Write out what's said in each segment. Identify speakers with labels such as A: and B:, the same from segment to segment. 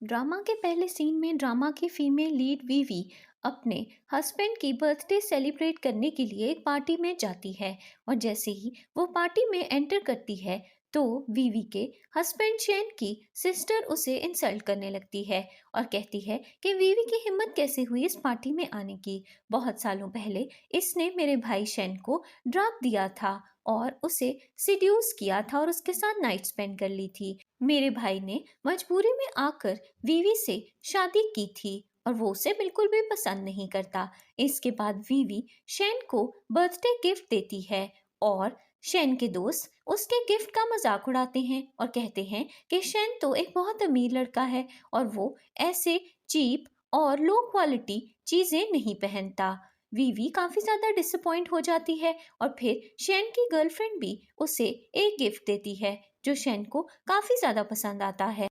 A: Drama के पहले scene में ड्रामा की फीमेल लीड वीवी अपने हस्बैंड की बर्थडे सेलिब्रेट करने के लिए एक पार्टी में जाती है। और जैसे ही वो पार्टी में एंटर करती है तो वीवी के हस्बैंड शेन की सिस्टर उसे इंसल्ट करने लगती है और कहती है कि वीवी की हिम्मत कैसे हुई इस पार्टी में आने की। बहुत सालों पहले इसने मेरे भाई शेन को ड्रग दिया था और उसे सिड्यूस किया था और उसके साथ नाइट स्पेंड कर ली थी। मेरे भाई ने मजबूरी में आकर वीवी से शादी की थी और वो उसे बिल्कुल भी पसंद नहीं करता। इसके बाद वीवी शेन को बर्थडे गिफ्ट देती है और शेन के दोस्त उसके गिफ्ट का मजाक उड़ाते हैं और कहते हैं कि शेन तो एक बहुत अमीर लड़का है और वो ऐसे चीप और लो क्वालिटी चीजें नहीं पहनता। वीवी काफी ज्यादा डिसअपॉइंट हो जाती है और फिर शेन की गर्लफ्रेंड भी उसे एक गिफ्ट देती है जो शेन को काफी ज्यादा पसंद आता है।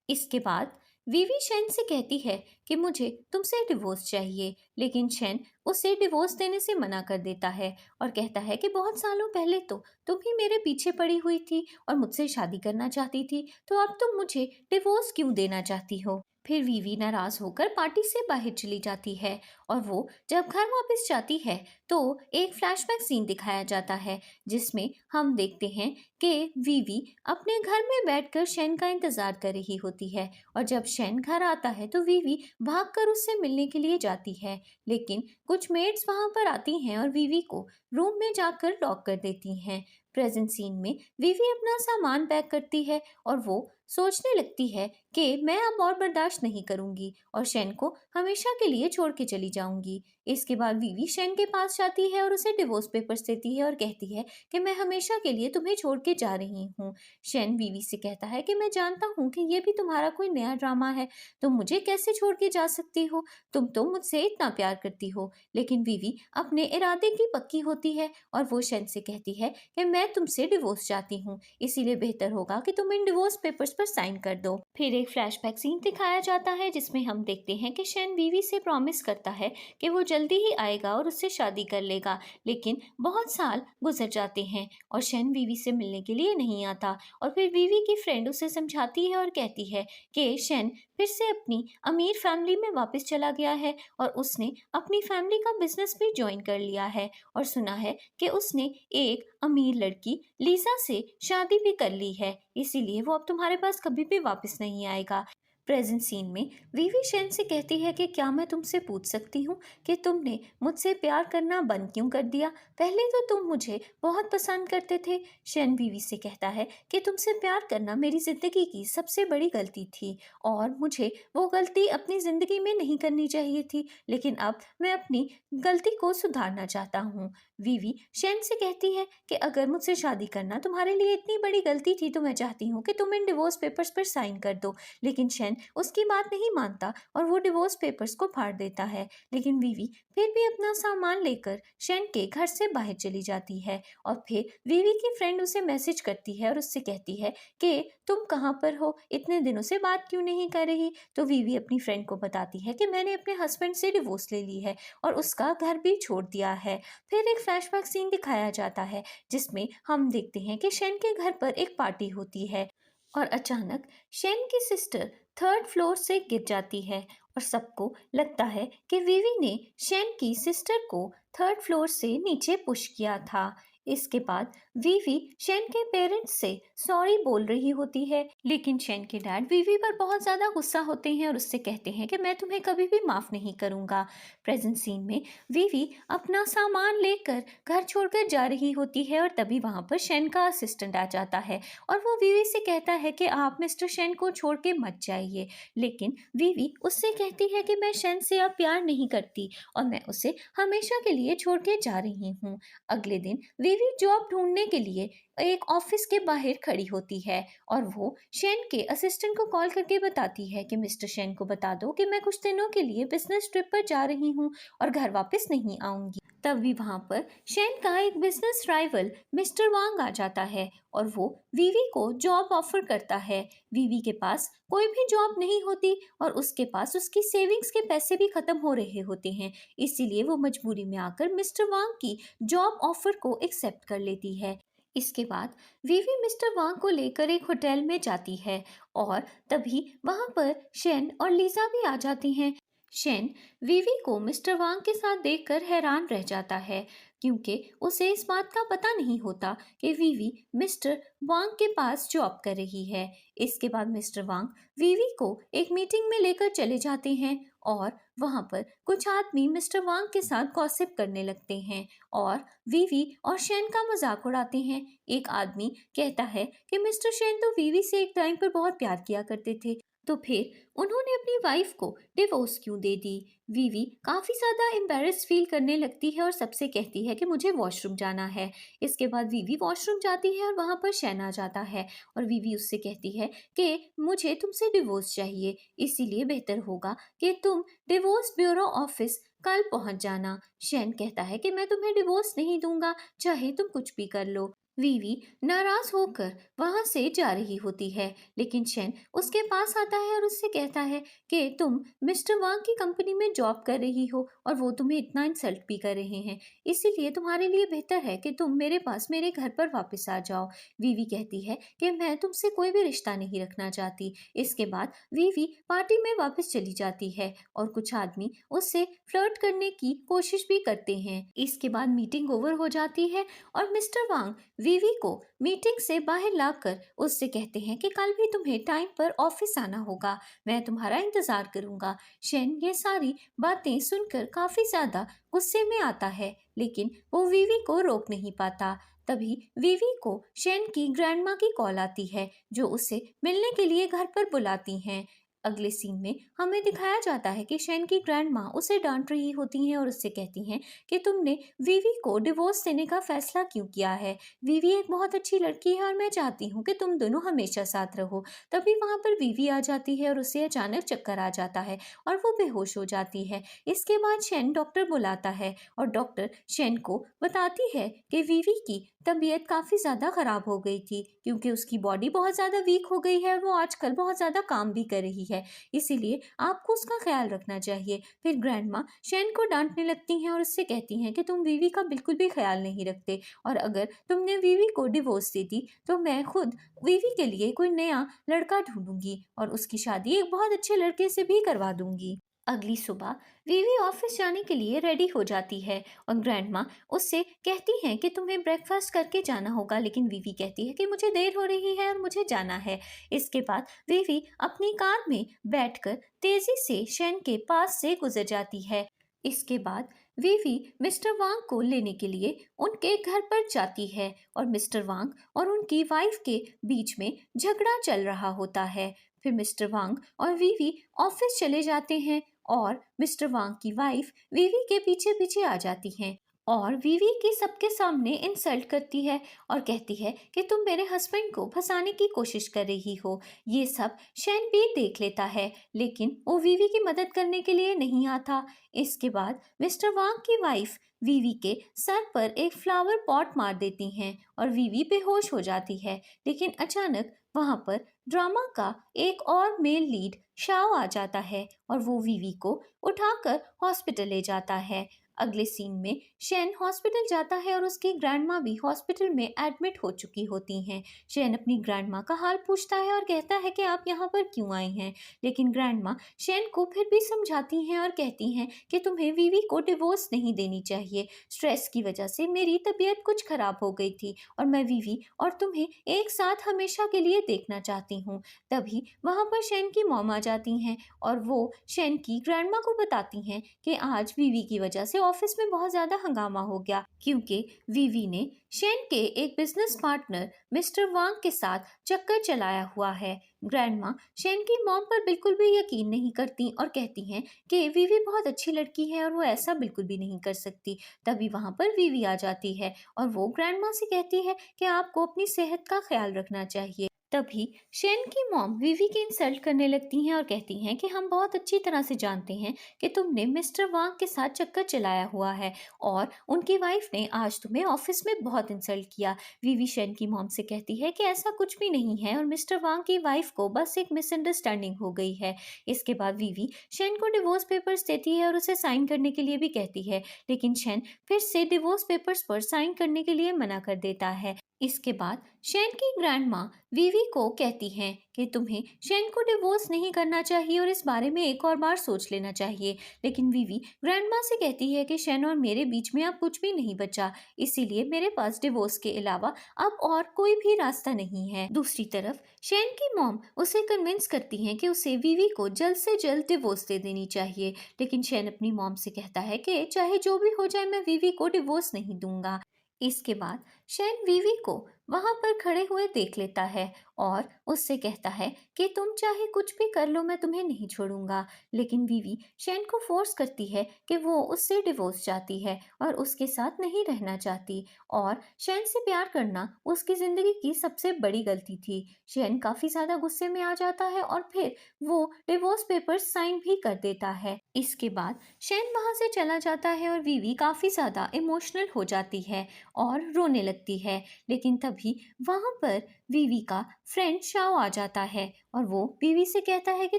A: इसके बाद वीवी शेन से कहती है कि मुझे तुमसे डिवोर्स चाहिए, लेकिन शेन उसे डिवोर्स देने से मना कर देता है और कहता है कि बहुत सालों पहले तो तुम ही मेरे पीछे पड़ी हुई थी और मुझसे शादी करना चाहती थी, तो अब तुम मुझे डिवोर्स क्यों देना चाहती हो। फिर वीवी नाराज होकर पार्टी से बाहर चली जाती है और वो जब घर वापस जाती है तो एक फ्लैशबैक सीन दिखाया जाता है जिसमें हम देखते हैं कि वीवी अपने घर में बैठकर शेन का इंतजार कर रही होती है और जब शेन घर आता है तो वीवी भागकर उससे मिलने के लिए जाती है, लेकिन कुछ मेड्स वहां पर आती हैं और वीवी को रूम में जाकर लॉक कर देती हैं। प्रेजेंट सीन में वीवी अपना सामान पैक करती है और वो सोचने लगती है कि मैं अब और बर्दाश्त नहीं करूंगी और शेन को हमेशा के लिए छोड़ के चली जाऊंगी। इसके बाद वीवी शेन के पास जाती है और उसे डिवोर्स पेपर्स देती है और कहती है कि मैं हमेशा के लिए तुम्हें छोड़ के जा रही हूँ। शेन वीवी से कहता है कि मैं जानता हूँ कि ये भी तुम्हारा कोई नया ड्रामा है, तुम मुझे कैसे छोड़ के जा सकती हो, तुम तो मुझसे इतना प्यार करती हो। लेकिन वीवी अपने इरादे की पक्की होती है और वो शेन से कहती है कि मैं तुमसे डिवोर्स चाहती हूँ, इसीलिए बेहतर होगा कि तुम इन डिवोर्स पेपर्स पर साइन कर दो। फिर एक फ्लैशबैक सीन दिखाया जाता है जिसमें हम देखते हैं कि शेन वीवी से प्रॉमिस करता है कि वो जल्दी ही आएगा और उससे शादी कर लेगा, लेकिन बहुत साल गुजर जाते हैं और शेन वीवी से मिलने के लिए नहीं आता। और फिर वीवी की फ्रेंड उसे समझाती है और कहती है कि शेन फिर से अपनी अमीर फैमिली में वापस चला गया है और उसने अपनी फैमिली का बिजनेस भी ज्वाइन कर लिया है और सुना है कि उसने एक अमीर लड़की लीजा से शादी भी कर ली है, इसीलिए वो अब तुम्हारे पास कभी भी वापस नहीं आएगा। प्रेजेंट सीन में वीवी शेन से कहती है कि क्या मैं तुमसे पूछ सकती हूँ कि तुमने मुझसे प्यार करना बंद क्यों कर दिया, पहले तो तुम मुझे बहुत पसंद करते थे। शेन वीवी से कहता है कि तुमसे प्यार करना मेरी जिंदगी की सबसे बड़ी गलती थी और मुझे वो गलती अपनी जिंदगी में नहीं करनी चाहिए थी, लेकिन अब मैं अपनी गलती को सुधारना चाहता हूँ। वीवी शेन से कहती है कि अगर मुझसे शादी करना तुम्हारे लिए इतनी बड़ी गलती थी तो मैं चाहती हूँ कि तुम इन डिवोर्स पेपर्स पर साइन कर दो, लेकिन शेन उसकी बात नहीं मानता और वो डिवोर्स पेपर्स को फाड़ देता है। लेकिन वीवी फिर भी अपना सामान लेकर शेन के घर से बाहर चली जाती है और फिर वीवी की फ्रेंड उसे मैसेज करती है और उससे कहती है कि तुम कहाँ पर हो, इतने दिनों से बात क्यों नहीं कर रही। तो वीवी अपनी फ्रेंड को बताती है कि मैंने अपने हस्बैंड से डिवोर्स ले ली है और उसका घर भी छोड़ दिया है। फिर एक फ्लैशबैक सीन दिखाया जाता है जिसमें हम देखते हैं कि शेन के घर पर एक पार्टी होती है और अचानक शेन की सिस्टर थर्ड फ्लोर से गिर जाती है और सबको लगता है कि वीवी ने शेन की सिस्टर को थर्ड फ्लोर से नीचे पुश किया था। इसके बाद वीवी शेन के पेरेंट्स से सॉरी बोल रही होती है, लेकिन शेन के डैड वीवी पर बहुत ज्यादा गुस्सा होते हैं और उससे कहते हैं कि मैं तुम्हें कभी भी माफ नहीं करूंगा। प्रेजेंट सीन में वीवी अपना सामान लेकर घर छोड़कर जा रही होती है और तभी वहां पर शेन का असिस्टेंट आ जाता है और वो वीवी से कहता है कि आप मिस्टर शेन को छोड़ के मत जाइए, लेकिन वीवी उससे कहती है कि मैं शेन से अब प्यार नहीं करती और मैं उसे हमेशा के लिए छोड़ के जा रही हूँ। अगले दिन वीवी जॉब ढूंढने के लिए एक ऑफिस के बाहर खड़ी होती है और वो शेन के असिस्टेंट को कॉल करके बताती है कि मिस्टर शेन को बता दो कि मैं कुछ दिनों के लिए बिजनेस ट्रिप पर जा रही हूँ और घर वापस नहीं आऊंगी। तभी वहां पर शेन का एक बिजनेस राइवल मिस्टर वांग आ जाता है और वो वीवी को जॉब ऑफर करता है। वीवी के पास कोई भी जॉब नहीं होती और उसके पास उसकी सेविंग्स के पैसे भी खत्म हो रहे होते हैं, इसीलिए वो मजबूरी में आकर मिस्टर वांग की जॉब ऑफर को एक्सेप्ट कर लेती है। इसके बाद वीवी मिस्टर वांग को लेकर एक होटल में जाती है और तभी वहां पर शेन और लीजा भी आ जाती हैं। शेन वीवी को मिस्टर वांग के साथ देखकर हैरान रह जाता है, क्योंकि उसे इस बात का पता नहीं होता कि वीवी मिस्टर वांग के पास जॉब कर रही है। इसके बाद मिस्टर वांग वीवी को एक मीटिंग में लेकर चले जाते हैं और वहां पर कुछ आदमी मिस्टर वांग के साथ गॉसिप करने लगते हैं और वीवी और शेन का मजाक उड़ाते हैं। एक आदमी कहता है कि मिस्टर शेन तो वीवी से एक टाइम पर बहुत प्यार किया करते थे, तो फिर उन्होंने अपनी वाइफ को डिवोर्स क्यों दे दी। वीवी काफी ज्यादा एम्बेरस फील करने लगती है और सबसे कहती है कि मुझे वॉशरूम जाना है। इसके बाद वीवी वॉशरूम जाती है और वहां पर शेन आ जाता है और वीवी उससे कहती है कि मुझे तुमसे डिवोर्स चाहिए, इसीलिए बेहतर होगा कि तुम डिवोर्स ब्यूरो ऑफिस कल पहुंच जाना। शेन कहता है कि मैं तुम्हें डिवोर्स नहीं दूंगा, चाहे तुम कुछ भी कर लो। वीवी नाराज होकर वहां से जा रही होती है, लेकिन शेन उसके पास आता है और उससे कहता है कि तुम मिस्टर वांग की कंपनी में जॉब कर रही हो और वो तुम्हें इतना इंसल्ट भी कर रहे हैं, इसीलिए तुम्हारे लिए बेहतर है कि तुम मेरे पास मेरे घर पर वापस आ जाओ। वीवी कहती है कि मैं तुमसे कोई भी रिश्ता नहीं रखना चाहती। इसके बाद वीवी पार्टी में वापस चली जाती है और कुछ आदमी उससे फ्लर्ट करने की कोशिश भी करते हैं। इसके बाद मीटिंग ओवर हो जाती है और मिस्टर वांग वीवी को मीटिंग से बाहर लाकर उससे कहते हैं कि कल भी तुम्हें टाइम पर ऑफिस आना होगा, मैं तुम्हारा इंतजार करूंगा। शेन ये सारी बातें सुनकर काफी ज्यादा गुस्से में आता है, लेकिन वो वीवी को रोक नहीं पाता। तभी वीवी को शेन की ग्रैंडमा की कॉल आती है, जो उसे मिलने के लिए घर पर बुलाती हैं। अगले सीन में हमें दिखाया जाता है कि शेन की ग्रैंडमा उसे डांट रही होती हैं और उससे कहती हैं कि तुमने वीवी को डिवोर्स देने का फैसला क्यों किया है। वीवी एक बहुत अच्छी लड़की है और मैं चाहती हूँ कि तुम दोनों हमेशा साथ रहो। तभी वहां पर वीवी आ जाती है और उसे अचानक चक्कर आ जाता है और वो बेहोश हो जाती है। इसके बाद शेन डॉक्टर बुलाता है और डॉक्टर शेन को बताती है कि वीवी की तबीयत काफी ज्यादा खराब हो गई थी, क्योंकि उसकी बॉडी बहुत ज्यादा वीक हो गई है और वो आजकल बहुत ज्यादा काम भी कर रही है, इसीलिए आपको उसका ख्याल रखना चाहिए। फिर ग्रैंडमा शेन को डांटने लगती हैं और उससे कहती हैं कि तुम वीवी का बिल्कुल भी ख्याल नहीं रखते, और अगर तुमने वीवी को डिवोर्स दे दी तो मैं खुद वीवी के लिए कोई नया लड़का ढूंढूंगी और उसकी शादी एक बहुत अच्छे लड़के से भी करवा दूंगी। अगली सुबह वीवी ऑफिस जाने के लिए रेडी हो जाती है और ग्रैंडमा उससे कहती हैं कि तुम्हें ब्रेकफास्ट करके जाना होगा, लेकिन वीवी कहती है कि मुझे देर हो रही है और मुझे जाना है। इसके बाद वीवी अपनी कार में बैठकर तेजी से शेन के पास से गुजर जाती है। इसके बाद वीवी मिस्टर वांग को लेने के लिए उनके घर पर जाती है और मिस्टर वांग और उनकी वाइफ के बीच में झगड़ा चल रहा होता है। फिर मिस्टर वांग और वीवी ऑफिस चले जाते हैं और मिस्टर वांग की वाइफ वीवी के पीछे पीछे आ जाती हैं और वीवी की सबके सामने इंसल्ट करती है और कहती है कि तुम मेरे हस्बैंड को फंसाने की कोशिश कर रही हो। ये सब शेन भी देख लेता है, लेकिन वो वीवी की मदद करने के लिए नहीं आता। इसके बाद मिस्टर वांग की वाइफ वीवी के सर पर एक फ्लावर पॉट मार देती हैं और वीवी बेहोश हो जाती है। लेकिन अचानक वहां पर ड्रामा का एक और मेल लीड शाओ आ जाता है और वो वीवी को उठाकर हॉस्पिटल ले जाता है। अगले सीन में शेन हॉस्पिटल जाता है और उसकी ग्रैंडमा भी हॉस्पिटल में एडमिट हो चुकी होती हैं। शेन अपनी ग्रैंडमा का हाल पूछता है और कहता है कि आप यहाँ पर क्यों आई हैं, लेकिन ग्रैंडमा शेन को फिर भी समझाती हैं और कहती हैं कि तुम्हें वीवी को डिवोर्स नहीं देनी चाहिए। स्ट्रेस की वजह से मेरी तबीयत कुछ खराब हो गई थी और मैं वीवी और तुम्हें एक साथ हमेशा के लिए देखना चाहती हूँ। तभी वहाँ पर शेन की मॉम आ जाती हैं और वो शेन की ग्रैंडमा को बताती हैं कि आज वीवी की वजह से ऑफिस में बहुत ज्यादा हंगामा हो गया, क्योंकि वीवी ने शेन के एक बिजनेस पार्टनर मिस्टर वांग के साथ चक्कर चलाया हुआ है। ग्रैंडमा शेन की मॉम पर बिल्कुल भी यकीन नहीं करती और कहती हैं कि वीवी बहुत अच्छी लड़की है और वो ऐसा बिल्कुल भी नहीं कर सकती। तभी वहां पर वीवी आ जाती है और वो ग्रैंडमा से कहती है कि आपको अपनी सेहत का ख्याल रखना चाहिए। तभी शेन की मॉम वीवी की इंसल्ट करने लगती हैं और कहती हैं कि हम बहुत अच्छी तरह से जानते हैं कि तुमने मिस्टर वांग के साथ चक्कर चलाया हुआ है और उनकी वाइफ ने आज तुम्हें ऑफिस में बहुत इंसल्ट किया। वीवी शेन की मॉम से कहती है कि ऐसा कुछ भी नहीं है और मिस्टर वांग की वाइफ को बस एक मिसअंडरस्टैंडिंग हो गई है। इसके बाद वीवी शेन को डिवोर्स पेपर्स देती है और उसे साइन करने के लिए भी कहती है, लेकिन शेन फिर से डिवोर्स पेपर्स पर साइन करने के लिए मना कर देता है। इसके बाद शेन की ग्रैंडमा वीवी को कहती हैं कि तुम्हें शेन को डिवोर्स नहीं करना चाहिए और इस बारे में एक और बार सोच लेना चाहिए। लेकिन वीवी ग्रैंडमा से कहती है कि शेन और मेरे बीच में अब कुछ भी नहीं बचा, इसीलिए मेरे पास डिवोर्स के अलावा अब और कोई भी रास्ता नहीं है। दूसरी तरफ शेन की मॉम उसे कन्विंस करती हैं कि उसे वीवी को जल्द से जल्द डिवोर्स दे देनी चाहिए। लेकिन शेन अपनी मॉम से कहता है कि चाहे जो भी हो जाए मैं वीवी को डिवोर्स नहीं दूंगा। इसके बाद शेन वीवी को वहां पर खड़े हुए देख लेता है और उससे कहता है कि तुम चाहे कुछ भी कर लो, मैं तुम्हें नहीं छोड़ूंगा। लेकिन वीवी शेन को फोर्स करती है कि वो उससे डिवोर्स चाहती है और उसके साथ नहीं रहना चाहती, और शेन से प्यार करना उसकी जिंदगी की सबसे बड़ी गलती थी। शेन काफी ज्यादा गुस्से में आ जाता है और फिर वो डिवोर्स पेपर्स साइन भी कर देता है। इसके बाद शेन वहां से चला जाता है और वीवी काफी ज्यादा इमोशनल हो जाती है और रोने लगती है। लेकिन तभी वहां पर वीवी का फ्रेंड शाओ आ जाता है और वो वीवी से कहता है कि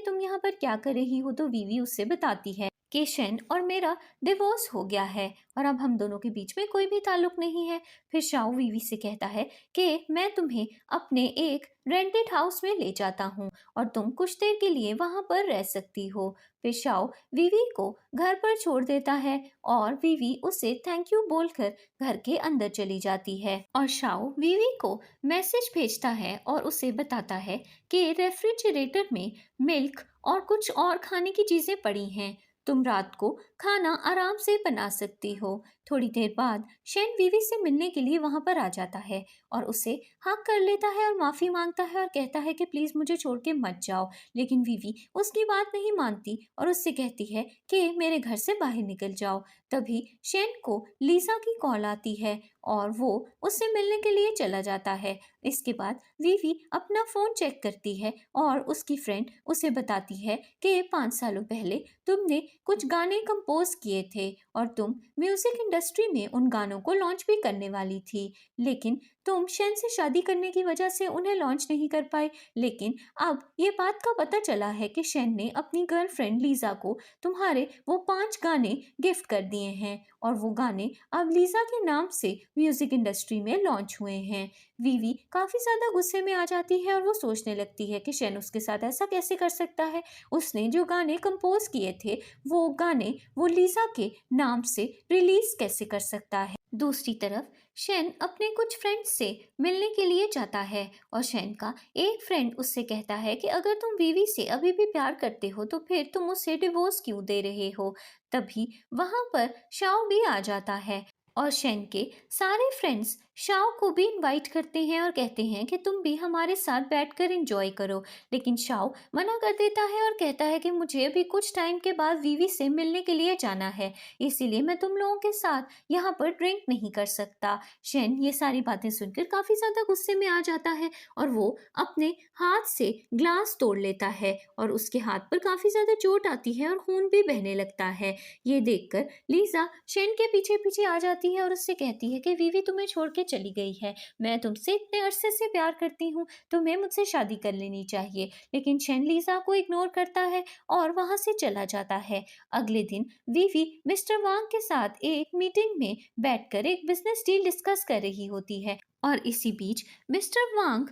A: तुम यहाँ पर क्या कर रही हो। तो वीवी उससे बताती है कि शेन और मेरा डिवोर्स हो गया है और अब हम दोनों के बीच में कोई भी ताल्लुक नहीं है। फिर शाओ वीवी से कहता है कि मैं तुम्हें अपने एक रेंटेड हाउस में ले जाता हूँ और तुम कुछ देर के लिए वहां पर रह सकती हो। फिर शाओ वीवी को घर पर छोड़ देता है और वीवी उसे थैंक यू बोलकर घर के अंदर चली जाती है। और शाओ वीवी को मैसेज भेजता है और उसे बताता है कि रेफ्रिजरेटर में मिल्क और कुछ और खाने की चीजें पड़ी हैं, तुम रात को खाना आराम से बना सकती हो। थोड़ी देर बाद शेन वीवी से मिलने के लिए वहां पर आ जाता है और उसे हक कर लेता है और माफी मांगता है और कहता है कि प्लीज मुझे छोड़ के मत जाओ। लेकिन वीवी उसकी बात नहीं मानती और उससे कहती है कि मेरे घर से बाहर निकल जाओ। तभी शेन को लीजा की कॉल आती है और वो उससे मिलने के लिए चला जाता है। इसके बाद वीवी अपना फोन चेक करती है और उसकी फ्रेंड उसे बताती है कि 5 सालों पहले तुमने कुछ गाने कंपोज किए थे और तुम म्यूजिक इंडस्ट्री में उन गानों को लॉन्च भी करने वाली थी, लेकिन तुम शेन से शादी करने की वजह से उन्हें लॉन्च नहीं कर पाए। लेकिन अब ये बात का पता चला है कि शेन ने अपनी गर्लफ्रेंड लीजा को तुम्हारे वो 5 गाने गिफ्ट कर दिए हैं और वो गाने अब लीजा के नाम से म्यूजिक इंडस्ट्री में लॉन्च हुए हैं। वीवी काफी ज्यादा गुस्से में आ जाती है और वो सोचने लगती है कि शेन उसके साथ ऐसा कैसे कर सकता है। उसने जो गाने कंपोज किए थे वो गाने वो लीजा के नाम से रिलीज कैसे कर सकता है। दूसरी तरफ शेन अपने कुछ फ्रेंड्स से मिलने के लिए जाता है और शेन का एक फ्रेंड उससे कहता है कि अगर तुम वीवी से अभी भी प्यार करते हो तो फिर तुम उससे डिवोर्स क्यों दे रहे हो। तभी वहां पर शाओ भी आ जाता है और शेन के सारे फ्रेंड्स शाओ को भी इनवाइट करते हैं और कहते हैं कि तुम भी हमारे साथ बैठकर एंजॉय करो। लेकिन शाओ मना कर देता है और कहता है कि मुझे अभी कुछ टाइम के बाद वीवी से मिलने के लिए जाना है, इसीलिए मैं तुम लोगों के साथ यहाँ पर ड्रिंक नहीं कर सकता। शेन ये सारी बातें सुनकर काफी ज्यादा गुस्से में आ जाता है और वो अपने हाथ से ग्लास तोड़ लेता है और उसके हाथ पर काफी ज्यादा चोट आती है और खून भी बहने लगता है। ये देखकर लीजा शेन के पीछे पीछे आ जाती है और उससे कहती है कि वीवी तुम्हें छोड़ के चली गई है, मैं तुमसे इतने अरसे से प्यार करती हूँ, तुम्हें मुझसे शादी कर लेनी चाहिए। लेकिन शेन लीजा को इग्नोर करता है और वहां से चला जाता है। अगले दिन वीवी मिस्टर वांग के साथ एक मीटिंग में बैठकर एक बिजनेस डील डिस्कस कर रही होती है और इसी बीच मिस्टर वांग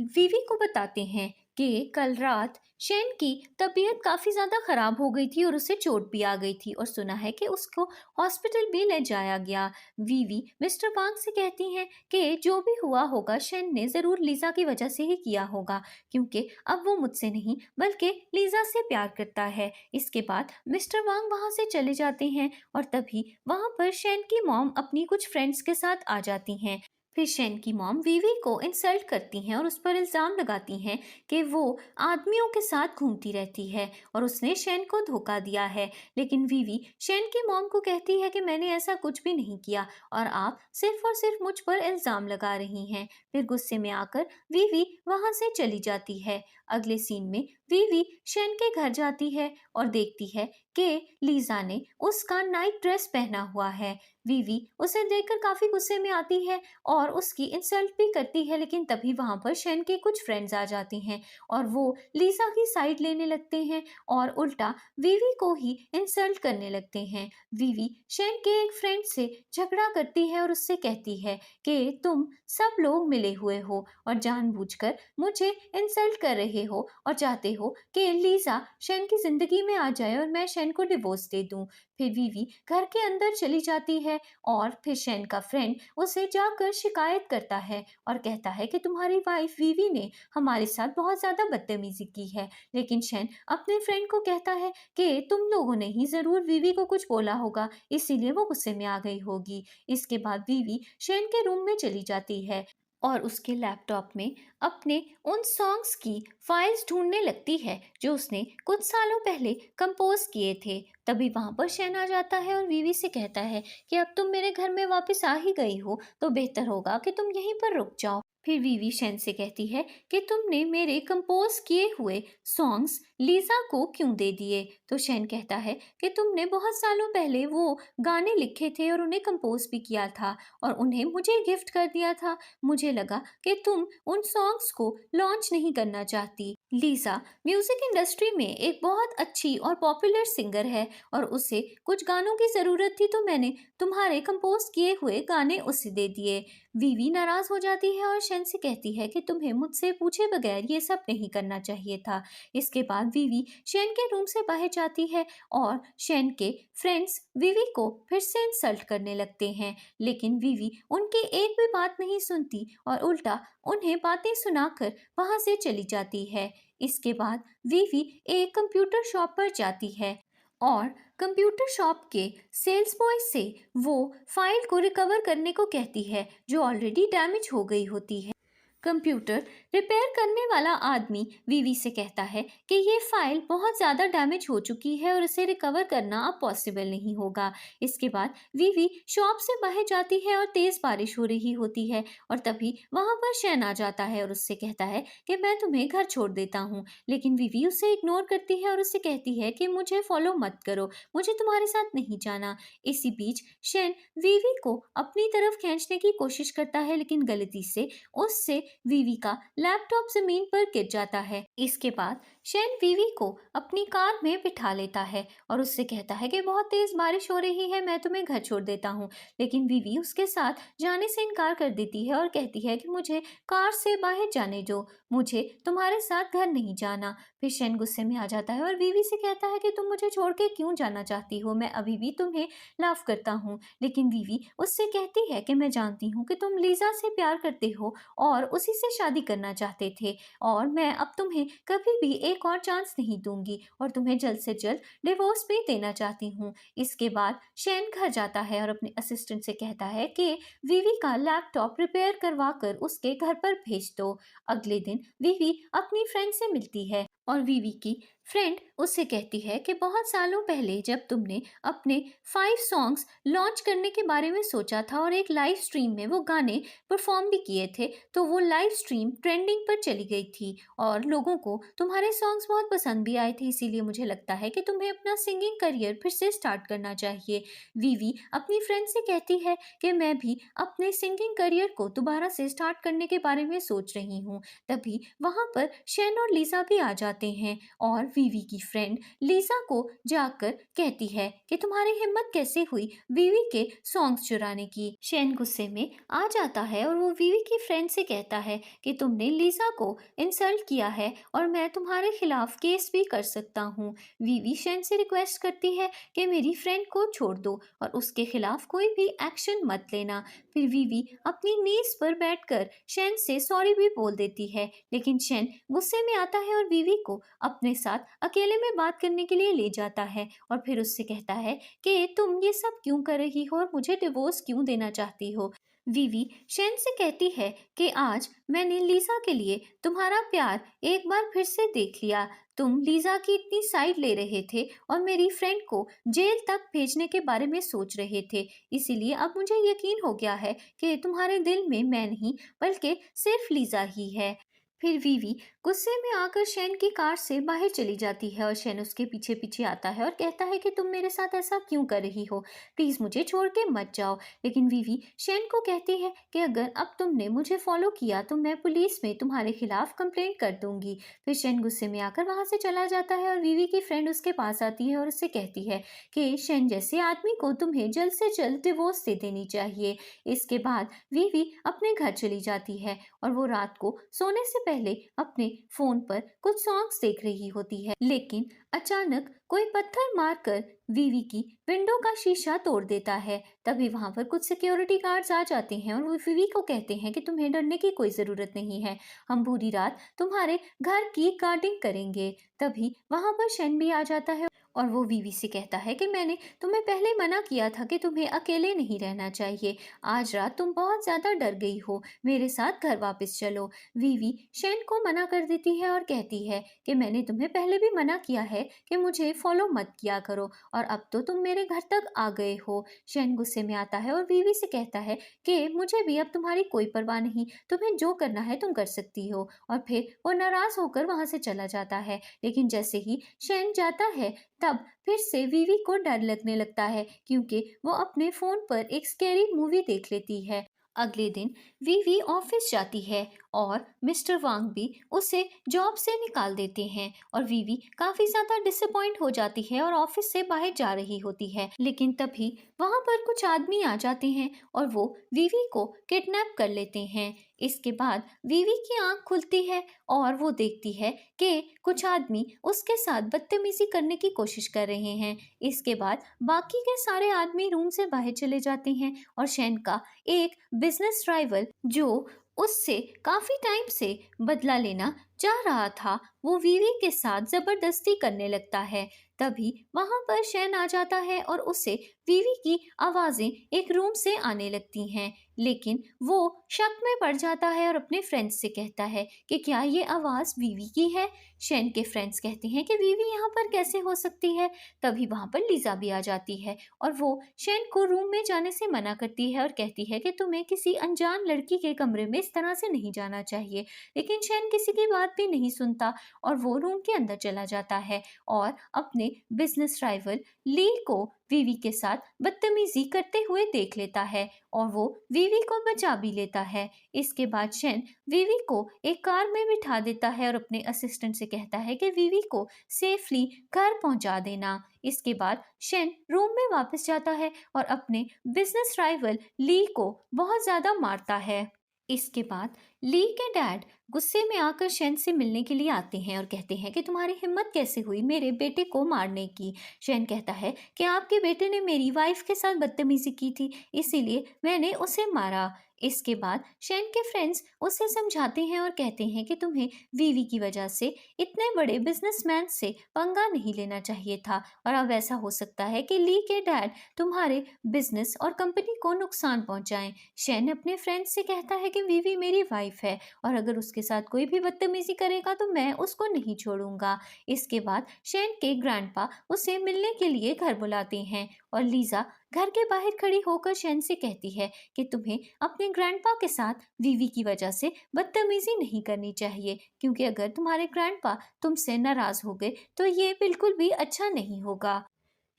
A: वीवी को बताते हैं कि कल रात शेन की तबीयत काफी ज्यादा खराब हो गई थी और उसे चोट भी आ गई थी और सुना है कि उसको हॉस्पिटल भी ले जाया गया। वीवी मिस्टर वांग से कहती हैं कि जो भी हुआ होगा शेन ने जरूर लीजा की वजह से ही किया होगा, क्योंकि अब वो मुझसे नहीं बल्कि लीजा से प्यार करता है। इसके बाद मिस्टर वांग वहां से चले जाते हैं और तभी वहां पर शेन की मॉम अपनी कुछ फ्रेंड्स के साथ आ जाती हैं। फिर शेन की मॉम वीवी को इंसल्ट करती हैं और उस पर इल्जाम लगाती हैं कि वो आदमियों के साथ घूमती रहती है और उसने शेन को धोखा दिया है। लेकिन वीवी शेन की मॉम को कहती है कि मैंने ऐसा कुछ भी नहीं किया और आप सिर्फ और सिर्फ मुझ पर इल्जाम लगा रही हैं। फिर गुस्से में आकर वीवी वहां से चली जाती है। अगले सीन में वीवी शेन के घर जाती है और देखती है कि लीजा ने उसका नाइट ड्रेस पहना हुआ है। वीवी उसे देखकर काफी गुस्से में आती है और उसकी इंसल्ट भी करती है, लेकिन तभी वहां पर शेन के कुछ फ्रेंड्स आ जाते हैं और वो लीजा की साइड लेने लगते हैं और उल्टा वीवी को ही इंसल्ट करने लगते हैं। वीवी शेन के एक फ्रेंड से झगड़ा करती है और उससे कहती है कि तुम सब लोग मिले हुए हो और जानबूझकर मुझे इंसल्ट कर रहे हो और चाहते हो कि लीजा शेन की जिंदगी में आ जाए और मैं शेन को डिवोर्स दे दूं। फिर वीवी घर के अंदर चली जाती है और फिर शेन का फ्रेंड उसे जाकर शिकायत करता है और कहता है कि तुम्हारी वाइफ वीवी ने हमारे साथ बहुत ज्यादा बदतमीजी की है। लेकिन शेन अपने फ्रेंड को कहता है कि तुम लोगों ने ही जरूर वीवी को कुछ बोला होगा, इसीलिए वो गुस्से में आ गई होगी। इसके बाद वीवी शेन के रूम में चली जाती है और उसके लैपटॉप में अपने उन सॉन्ग्स की फाइल्स ढूंढने लगती है जो उसने कुछ सालों पहले कंपोज किए थे। तभी वहां पर शेन आ जाता है और वीवी से कहता है कि अब तुम मेरे घर में वापस आ ही गई हो तो बेहतर होगा कि तुम यहीं पर रुक जाओ। फिर वीवी शेन से कहती है कि तुमने मेरे कंपोज किए हुए सॉन्ग्स लीजा को क्यों दे दिए। तो शेन कहता है कि तुमने बहुत सालों पहले वो गाने लिखे थे और उन्हें कंपोज भी किया था और उन्हें मुझे गिफ्ट कर दिया था। मुझे लगा कि तुम उन सॉन्ग्स को लॉन्च नहीं करना चाहती। लीजा म्यूजिक इंडस्ट्री में एक बहुत अच्छी और पॉपुलर सिंगर है और उसे कुछ गानों की जरूरत थी, तो मैंने तुम्हारे कंपोज किए हुए गाने उसे दे दिए। वीवी नाराज हो जाती है और शेन से कहती है कि तुम्हें मुझसे पूछे बगैर ये सब नहीं करना चाहिए था। इसके बाद वीवी शेन के रूम से बाहर जाती है और शेन के फ्रेंड्स वीवी को फिर से इंसल्ट करने लगते हैं, लेकिन वीवी उनकी एक भी बात नहीं सुनती और उल्टा उन्हें बातें सुनाकर वहां से चली जाती है। इसके बाद वीवी एक कंप्यूटर शॉप पर जाती है और कंप्यूटर शॉप के सेल्स बॉय से वो फाइल को रिकवर करने को कहती है जो ऑलरेडी डैमेज हो गई होती है। कंप्यूटर रिपेयर करने वाला आदमी वीवी से कहता है कि ये फाइल बहुत ज़्यादा डैमेज हो चुकी है और इसे रिकवर करना अब पॉसिबल नहीं होगा। इसके बाद वीवी शॉप से बाहर जाती है और तेज़ बारिश हो रही होती है और तभी वहाँ पर शेन आ जाता है और उससे कहता है कि मैं तुम्हें घर छोड़ देता हूँ, लेकिन वीवी उसे इग्नोर करती है और उससे कहती है कि मुझे फॉलो मत करो, मुझे तुम्हारे साथ नहीं जाना। इसी बीच शेन वीवी को अपनी तरफ खींचने की कोशिश करता है, लेकिन गलती से उससे वीवी का लैपटॉप जमीन पर गिर जाता है। इसके बाद शेन वीवी को अपनी कार में बिठा लेता है और उससे कहता है कि बहुत तेज बारिश हो रही है, मैं तुम्हें घर छोड़ देता हूँ, लेकिन वीवी उसके साथ जाने से इनकार कर देती है और कहती है कि मुझे कार से बाहर जाने दो, मुझे तुम्हारे साथ घर नहीं जाना। फिर शेन गुस्से में आ जाता है और वीवी से कहता है कि तुम मुझे छोड़ के क्यों जाना चाहती हो, मैं अभी भी तुम्हें लव करता हूँ। लेकिन वीवी उससे कहती है कि मैं जानती हूँ कि तुम लीजा से प्यार करते हो और उसी से शादी करना चाहते थे और मैं अब तुम्हें कभी भी एक और चांस नहीं दूंगी और तुम्हें जल्द से जल्द डिवोर्स भी देना चाहती हूँ। इसके बाद शेन घर जाता है और अपने असिस्टेंट से कहता है कि वीवी का लैपटॉप रिपेयर करवा कर उसके घर पर भेज दो। अगले दिन वीवी अपनी फ्रेंड से मिलती है और वीवी की फ्रेंड उससे कहती है कि बहुत सालों पहले जब तुमने अपने 5 सॉन्ग्स लॉन्च करने के बारे में सोचा था और एक लाइव स्ट्रीम में वो गाने परफॉर्म भी किए थे, तो वो लाइव स्ट्रीम ट्रेंडिंग पर चली गई थी और लोगों को तुम्हारे सॉन्ग्स बहुत पसंद भी आए थे, इसीलिए मुझे लगता है कि तुम्हें अपना सिंगिंग करियर फिर से स्टार्ट करना चाहिए। वीवी अपनी फ्रेंड से कहती है कि मैं भी अपने सिंगिंग करियर को दोबारा से स्टार्ट करने के बारे में सोच रही हूँ। तभी वहाँ पर शेन और लीजा भी आ जाते हैं और वीवी की फ्रेंड लीजा को जाकर कहती है कि तुम्हारी हिम्मत कैसे हुई वीवी के सॉन्ग्स चुराने की। शेन गुस्से में आ जाता है और वो वीवी की फ्रेंड से कहता है कि तुमने लीजा को इंसल्ट किया है और मैं तुम्हारे खिलाफ केस भी कर सकता हूँ। वीवी शेन से रिक्वेस्ट करती है कि मेरी फ्रेंड को छोड़ दो और उसके खिलाफ कोई भी एक्शन मत लेना। फिर वीवी अपनी नीज पर बैठकर शेन से सॉरी भी बोल देती है, लेकिन शेन गुस्से में आता है और वीवी को अपने साथ अकेले में बात करने के लिए ले जाता है और फिर उससे कहता है कि तुम ये सब क्यों कर रही हो और मुझे डिवोर्स क्यों देना चाहती हो। वीवी शेन से कहती है कि आज मैंने लीजा के लिए तुम्हारा प्यार एक बार फिर से देख लिया। तुम लीजा की इतनी साइड ले रहे थे और मेरी फ्रेंड को जेल तक भेजने के बारे में सोच रहे थे, इसीलिए अब मुझे यकीन हो गया है कि तुम्हारे दिल में मैं नहीं बल्कि सिर्फ लीजा ही है। फिर वीवी गुस्से में आकर शेन की कार से बाहर चली जाती है और शेन उसके पीछे पीछे आता है और कहता है कि तुम मेरे साथ ऐसा क्यों कर रही हो, प्लीज मुझे छोड़ के मत जाओ। लेकिन वीवी शेन को कहती है कि अगर अब तुमने मुझे फॉलो किया तो मैं पुलिस में तुम्हारे खिलाफ कंप्लेंट कर दूंगी। फिर शेन गुस्से में आकर वहां से चला जाता है और वीवी की फ्रेंड उसके पास आती है और उससे कहती है कि शेन जैसे आदमी को तुम्हें जल्द से जल्द डिवोर्स दे देनी चाहिए। इसके बाद वीवी अपने घर चली जाती है और वो रात को सोने से पहले अपने फोन पर कुछ सॉन्ग्स देख रही होती है, लेकिन अचानक कोई पत्थर मारकर वीवी की विंडो का शीशा तोड़ देता है। तभी वहां पर कुछ सिक्योरिटी गार्ड्स आ जाते हैं और वो वीवी को कहते हैं कि तुम्हें डरने की कोई जरूरत नहीं है, हम पूरी रात तुम्हारे घर की गार्डिंग करेंगे। तभी वहां पर शेन भी आ जाता है और वो वीवी से कहता है कि मैंने तुम्हें पहले मना किया था कि तुम्हें अकेले नहीं रहना चाहिए, आज रात तुम बहुत ज्यादा डर गई हो, मेरे साथ घर वापस चलो। वीवी शेन को मना कर देती है और कहती है कि मैंने तुम्हें पहले भी मना किया है कि मुझे फॉलो मत किया करो और अब तो तुम मेरे घर तक आ गए हो। शेन गुस्से में आता है और वीवी से कहता है कि मुझे भी अब तुम्हारी कोई परवाह नहीं, तुम्हें जो करना है तुम कर सकती हो। और फिर वो नाराज होकर वहां से चला जाता है। लेकिन जैसे ही शेन जाता है तब फिर से वीवी को डर लगने लगता है क्योंकि वो अपने फोन पर एक स्कैरी मूवी देख लेती है। अगले दिन वीवी ऑफिस जाती है और मिस्टर वांग भी उसे जॉब से निकाल देते हैं और वीवी काफी ज्यादा डिसअपॉइंट हो जाती है और ऑफिस से बाहर जा रही होती है। लेकिन तभी वहां पर कुछ आदमी आ जाते हैं और वो वीवी को किडनैप कर लेते हैं। इसके बाद वीवी की आंख खुलती है और वो देखती है कि कुछ आदमी उसके साथ बदतमीजी करने की कोशिश कर रहे हैं। इसके बाद बाकी के सारे आदमी रूम से बाहर चले जाते हैं और शेन का एक बिजनेस राइवल जो उससे काफी टाइम से बदला लेना चाह रहा था, वो वीवी के साथ जबरदस्ती करने लगता है। तभी वहां पर शेन आ जाता है और उसे वीवी की आवाजें एक रूम से आने लगती हैं। लेकिन वो शक में पड़ जाता है और अपने फ्रेंड्स से कहता है कि क्या ये आवाज वीवी की है। शेन के फ्रेंड्स कहते हैं कि वीवी यहाँ पर कैसे हो सकती है। तभी वहां पर लीजा भी आ जाती है और वो शेन को रूम में जाने से मना करती है और कहती है कि तुम्हें किसी अनजान लड़की के कमरे में इस तरह से नहीं जाना चाहिए। लेकिन शेन किसी की बात भी नहीं सुनता और वो रूम के अंदर चला जाता है और अपने बिजनेस राइवल ली को वीवी के साथ बदतमीजी करते हुए देख लेता है और वो वीवी को बचा भी लेता है। इसके बाद शेन वीवी को एक कार में बिठा देता है और अपने असिस्टेंट से कहता है कि वीवी को सेफली घर पहुंचा देना। इसके बाद शेन रूम में वापस जाता है और अपने बिजनेस राइवल ली को बहुत ज्यादा मारता है। इसके बाद ली के डैड गुस्से में आकर शेन से मिलने के लिए आते हैं और कहते हैं कि तुम्हारी हिम्मत कैसे हुई मेरे बेटे को मारने की। शेन कहता है कि आपके बेटे ने मेरी वाइफ के साथ बदतमीजी की थी, इसीलिए मैंने उसे मारा। इसके बाद शेन के फ्रेंड्स उसे समझाते हैं और कहते हैं कि तुम्हें वीवी की वजह से इतने बड़े बिजनेसमैन से पंगा नहीं लेना चाहिए था और अब ऐसा हो सकता है कि ली के डैड तुम्हारे बिजनेस और कंपनी को नुकसान पहुंचाएं। शेन अपने फ्रेंड्स से कहता है कि वीवी मेरी वाइफ है और अगर उसके साथ कोई भी बदतमीजी करेगा तो मैं उसको नहीं छोड़ूंगा। इसके बाद शेन के ग्रैंडपा उसे मिलने के लिए घर बुलाते हैं और लीजा घर के बाहर खड़ी होकर शेन से कहती है कि तुम्हें अपने ग्रैंडपा के साथ वीवी की वजह से बदतमीजी नहीं करनी चाहिए, क्योंकि अगर तुम्हारे ग्रैंडपा तुमसे नाराज हो गए तो ये बिल्कुल भी अच्छा नहीं होगा।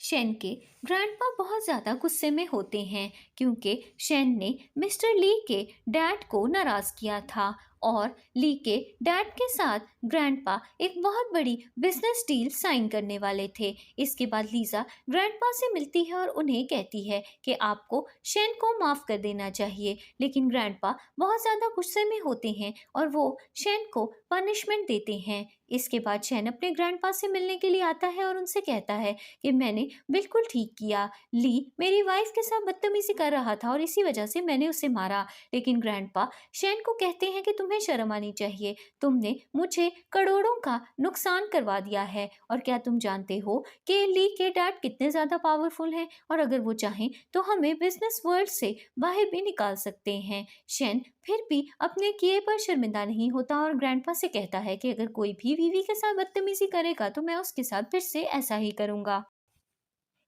A: शेन के ग्रैंडपा बहुत ज्यादा गुस्से में होते हैं क्योंकि शेन ने मिस्टर ली के डैड को नाराज किया था और ली के डैड के साथ ग्रैंडपा एक बहुत बड़ी बिजनेस डील साइन करने वाले थे। इसके बाद लीजा ग्रैंडपा से मिलती है और उन्हें कहती है कि आपको शेन को माफ कर देना चाहिए। लेकिन ग्रैंडपा बहुत ज्यादा गुस्से में होते हैं और वो शेन को पनिशमेंट देते हैं। इसके बाद शेन अपने ग्रैंडपा से मिलने के लिए आता है और उनसे कहता है कि मैंने बिल्कुल ठीक किया, ली मेरी वाइफ के साथ बदतमीजी कर रहा था और इसी वजह से मैंने उसे मारा। लेकिन ग्रैंडपा शेन को कहते हैं कि तुम्हें शर्म आनी चाहिए, तुमने मुझे करोड़ों का नुकसान करवा दिया है और क्या तुम जानते हो कि ली के डैड कितने ज्यादा पावरफुल हैं और अगर वो चाहें तो हमें बिजनेस वर्ल्ड से बाहर भी निकाल सकते हैं। शेन फिर भी अपने किए पर शर्मिंदा नहीं होता और ग्रैंडपा से कहता है कि अगर कोई भी वीवी के साथ बदतमीजी करेगा तो मैं उसके साथ फिर से ऐसा ही करूंगा।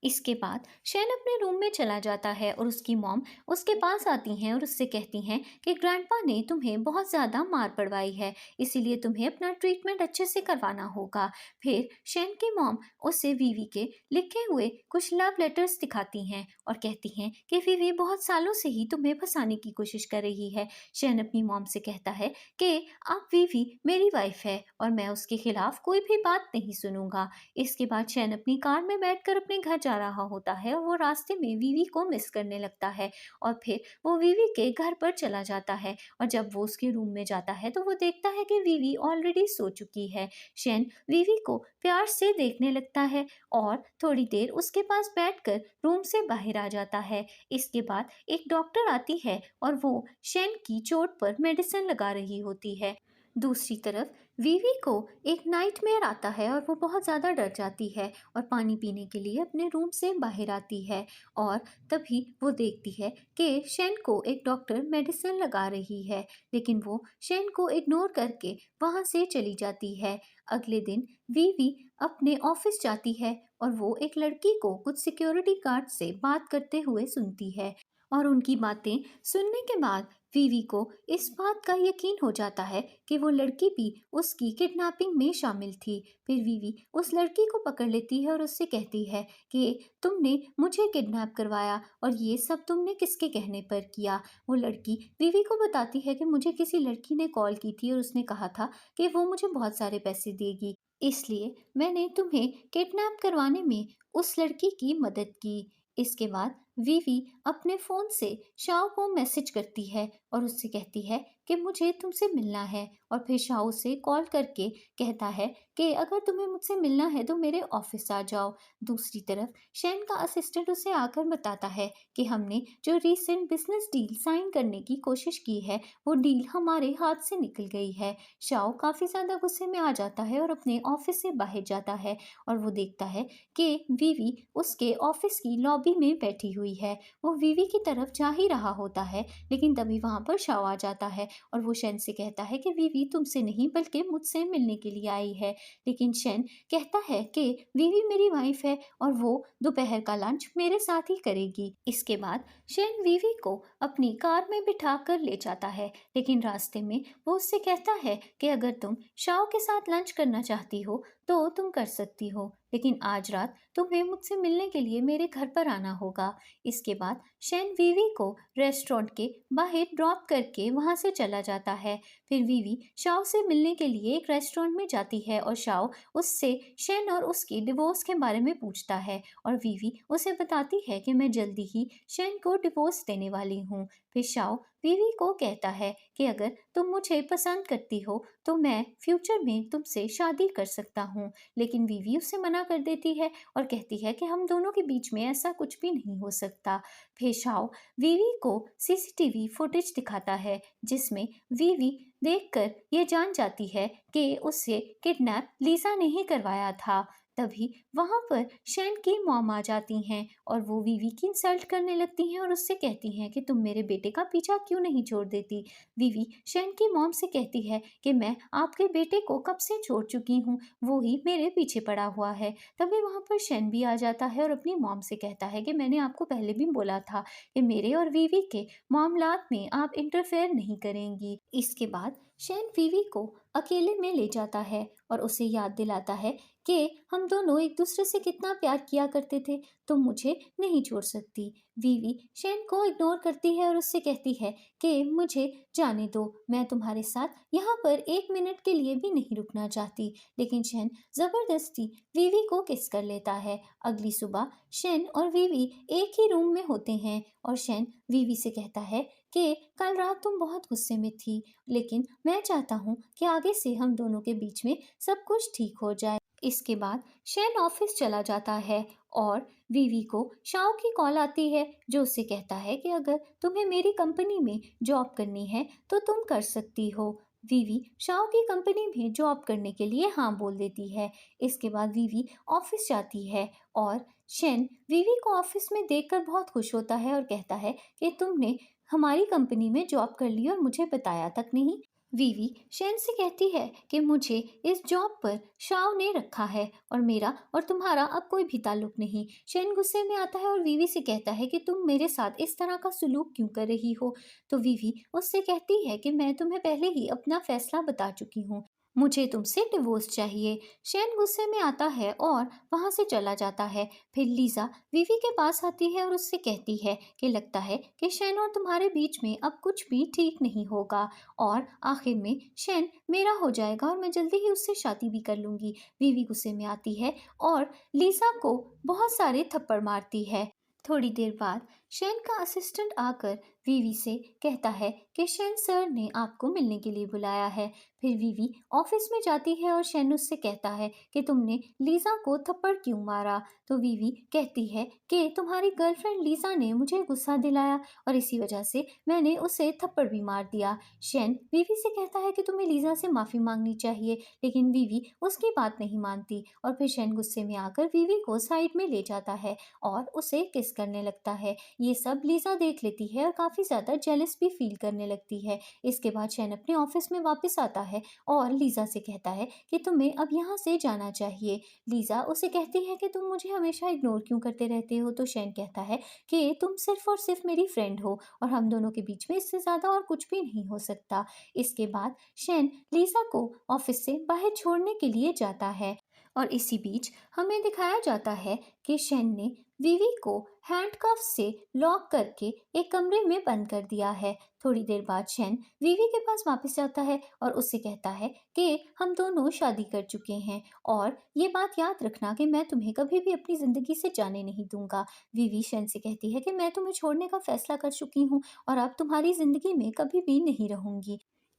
A: इसके बाद शेन अपने रूम में चला जाता है और उसकी मॉम उसके पास आती हैं और उससे कहती हैं कि ग्रैंडपा ने तुम्हें बहुत ज़्यादा मार पड़वाई है, इसीलिए तुम्हें अपना ट्रीटमेंट अच्छे से करवाना होगा। फिर शेन की मॉम उसे वीवी के लिखे हुए कुछ लव लेटर्स दिखाती हैं और कहती हैं कि वीवी बहुत सालों से ही तुम्हें फंसाने की कोशिश कर रही है। शेन अपनी मॉम से कहता है कि अब वीवी मेरी वाइफ है और मैं उसके खिलाफ कोई भी बात नहीं सुनूंगा। इसके बाद शैन अपनी कार में बैठकर अपने घर जा रहा होता है और वो रास्ते में वीवी को मिस करने लगता है और फिर वो वीवी के घर पर चला जाता है और जब वो उसके रूम में जाता है तो वो देखता है कि वीवी ऑलरेडी सो चुकी है। शैन वीवी को प्यार से देखने लगता है और थोड़ी देर उसके पास बैठकर रूम से बाहर आ जाता है। इसके बाद एक डॉक्टर आती है और वो शैन की चोट पर मेडिसिन लगा रही होती है। दूसरी तरफ वीवी को एक नाइटमेयर आता है और वो बहुत ज़्यादा डर जाती है और पानी पीने के लिए अपने रूम से बाहर आती है और तभी वो देखती है कि शेन को एक डॉक्टर मेडिसिन लगा रही है, लेकिन वो शेन को इग्नोर करके वहाँ से चली जाती है। अगले दिन वीवी अपने ऑफिस जाती है और वो एक लड़की को कुछ सिक्योरिटी गार्ड से बात करते हुए सुनती है और उनकी बातें सुनने के बाद वीवी को इस बात का यकीन हो जाता है कि वो लड़की भी उसकी किडनैपिंग में शामिल थी। फिर वीवी उस लड़की को पकड़ लेती है और उससे कहती है कि तुमने मुझे किडनैप करवाया और ये सब तुमने किसके कहने पर किया। वो लड़की वीवी को बताती है कि मुझे किसी लड़की ने कॉल की थी और उसने कहा था कि वो मुझे बहुत सारे पैसे देगी, इसलिए मैंने तुम्हें किडनैप करवाने में उस लड़की की मदद की। इसके बाद वीवी अपने फ़ोन से शाओ को मैसेज करती है और उससे कहती है कि मुझे तुमसे मिलना है और फिर शाओ से कॉल करके कहता है कि अगर तुम्हें मुझसे मिलना है तो मेरे ऑफिस आ जाओ। दूसरी तरफ शेन का असिस्टेंट उसे आकर बताता है कि हमने जो रीसेंट बिजनेस डील साइन करने की कोशिश की है वो डील हमारे हाथ से निकल गई है। शाओ काफ़ी ज़्यादा गुस्से में आ जाता है और अपने ऑफिस से बाहर जाता है और वो देखता है कि वीवी उसके ऑफिस की लॉबी में बैठी हुई है। वो वीवी की तरफ जा ही रहा होता है, लेकिन तभी वहाँ पर शाओ आ जाता है और वो शेन से कहता है कि वीवी तुमसे नहीं बल्कि मुझसे मिलने के लिए आई है। लेकिन शेन कहता है कि वीवी मेरी वाइफ है और वो दोपहर का लंच मेरे साथ ही करेगी। इसके बाद शेन वीवी को अपनी कार में बिठा कर ले जाता है, लेकिन रास्ते में वो उससे कहता है कि अगर तुम शाओ के साथ लंच करना चाहती हो तो तुम कर सकती हो, लेकिन आज रात तुम्हें मुझसे मिलने के लिए मेरे घर पर आना होगा। इसके बाद शेन वीवी को रेस्टोरेंट के बाहर ड्रॉप करके वहां से चला जाता है। फिर वीवी शाओ से मिलने के लिए एक रेस्टोरेंट में जाती है और शाओ उससे शेन और उसकी डिवोर्स के बारे में पूछता है और वीवी उसे बताती है कि मैं जल्दी ही शेन को डिवोर्स देने वाली हूँ। फिर शाओ वीवी को कहता है कि अगर तुम मुझे पसंद करती हो तो मैं फ्यूचर में तुमसे शादी कर सकता हूँ, लेकिन वीवी उससे मना कर देती है और कहती है कि हम दोनों के बीच में ऐसा कुछ भी नहीं हो सकता। फिर शाओ वीवी को सीसीटीवी फुटेज दिखाता है जिसमें वीवी देखकर ये जान जाती है कि उससे किडनैप लीसा ने ही करवाया था। तभी वहां पर शेन की मॉम आ जाती हैं और वो वीवी की इंसल्ट करने लगती हैं और उससे कहती हैं कि तुम मेरे बेटे का पीछा क्यों नहीं छोड़ देती। वीवी शेन की मॉम से कहती है कि मैं आपके बेटे को कब से छोड़ चुकी हूँ, वो ही मेरे पीछे पड़ा हुआ है। तभी वहाँ पर शेन भी आ जाता है और अपनी मॉम से कहता है कि मैंने आपको पहले भी बोला था कि मेरे और वीवी के मामलात में आप इंटरफेयर नहीं करेंगी। इसके बाद शेन वीवी को अकेले में ले जाता है और उसे याद दिलाता है कि हम दोनों एक दूसरे से कितना प्यार किया करते थे, तुम मुझे नहीं छोड़ सकती। वीवी शेन को इग्नोर करती है और उससे कहती है कि मुझे जाने दो, मैं तुम्हारे साथ यहाँ पर एक मिनट के लिए भी नहीं रुकना चाहती। लेकिन शेन जबरदस्ती वीवी को किस कर लेता है। अगली सुबह शेन और वीवी एक ही रूम में होते हैं और शेन वीवी से कहता है कि कल रात तुम बहुत गुस्से में थी, लेकिन मैं चाहता हूँ कि आगे से हम दोनों के बीच में सब कुछ ठीक हो जाए। इसके बाद शेन ऑफिस चला जाता है और वीवी को शाओ की कॉल आती है जो उससे कहता है कि अगर तुम्हें मेरी कंपनी में जॉब करनी है तो तुम कर सकती हो। वीवी शाओ की कंपनी में जॉब करने के लिए हाँ बोल देती है। इसके बाद वीवी ऑफिस जाती है और शेन वीवी को ऑफिस में देखकर बहुत खुश होता है और कहता है कि तुमने हमारी कंपनी में जॉब कर ली और मुझे बताया तक नहीं। वीवी शेन से कहती है कि मुझे इस जॉब पर शाओ ने रखा है और मेरा और तुम्हारा अब कोई भी ताल्लुक नहीं। शेन गुस्से में आता है और वीवी से कहता है कि तुम मेरे साथ इस तरह का सलूक क्यों कर रही हो। तो वीवी उससे कहती है कि मैं तुम्हें पहले ही अपना फैसला बता चुकी हूँ, मुझे तुमसे डिवोर्स चाहिए। शेन गुस्से में आता है और वहां से चला जाता है। फिर लीजा वीवी के पास आती है और उससे कहती है कि लगता है कि शेन और तुम्हारे बीच में अब कुछ भी ठीक नहीं होगा और आखिर में शेन मेरा हो जाएगा और मैं जल्दी ही उससे शादी भी कर लूंगी। वीवी गुस्से में आती है और लीसा को बहुत सारे थप्पड़ मारती है। थोड़ी देर बाद शेन का असिस्टेंट आकर वीवी से कहता है कि शेन सर ने आपको मिलने के लिए बुलाया है। फिर वीवी ऑफिस में जाती है और शेन उससे कहता है कि तुमने लीजा को थप्पड़ क्यों मारा। तो वीवी कहती है कि तुम्हारी गर्लफ्रेंड लीजा ने मुझे गुस्सा दिलाया और इसी वजह से मैंने उसे थप्पड़ भी मार दिया। शेन वीवी से कहता है कि तुम्हें लीजा से माफी मांगनी चाहिए, लेकिन वीवी उसकी बात नहीं मानती और फिर शेन गुस्से में आकर वीवी को साइड में ले जाता है और उसे किस करने लगता है। ये सब लीजा देख लेती है और काफी ज्यादा जेलस भी फील करने लगती है। इसके बाद शेन अपने ऑफिस में वापस आता है और लीजा से कहता है कि तुम्हें अब यहाँ से जाना चाहिए। लीजा उसे कहती है कि तुम मुझे हमेशा इग्नोर क्यों करते रहते हो। तो शेन कहता है कि तुम सिर्फ और सिर्फ मेरी फ्रेंड हो और हम दोनों के बीच में इससे ज्यादा और कुछ भी नहीं हो सकता। इसके बाद शेन लीजा को ऑफिस से बाहर छोड़ने के लिए जाता है और इसी बीच हमें दिखाया जाता है कि शेन ने वीवी को हैंडकफ से लॉक करके एक कमरे में बंद कर दिया है। थोड़ी देर बाद शेन वीवी के पास वापस जाता है और उससे कहता है कि हम दोनों शादी कर चुके हैं और ये बात याद रखना कि मैं तुम्हें कभी भी अपनी ज़िंदगी से जाने नहीं दूंगा। वीवी शेन से कहती है कि मैं तुम्हें छोड़ने का फैसला कर चुकी हूँ और अब तुम्हारी ज़िंदगी में कभी भी नहीं रहूंगी।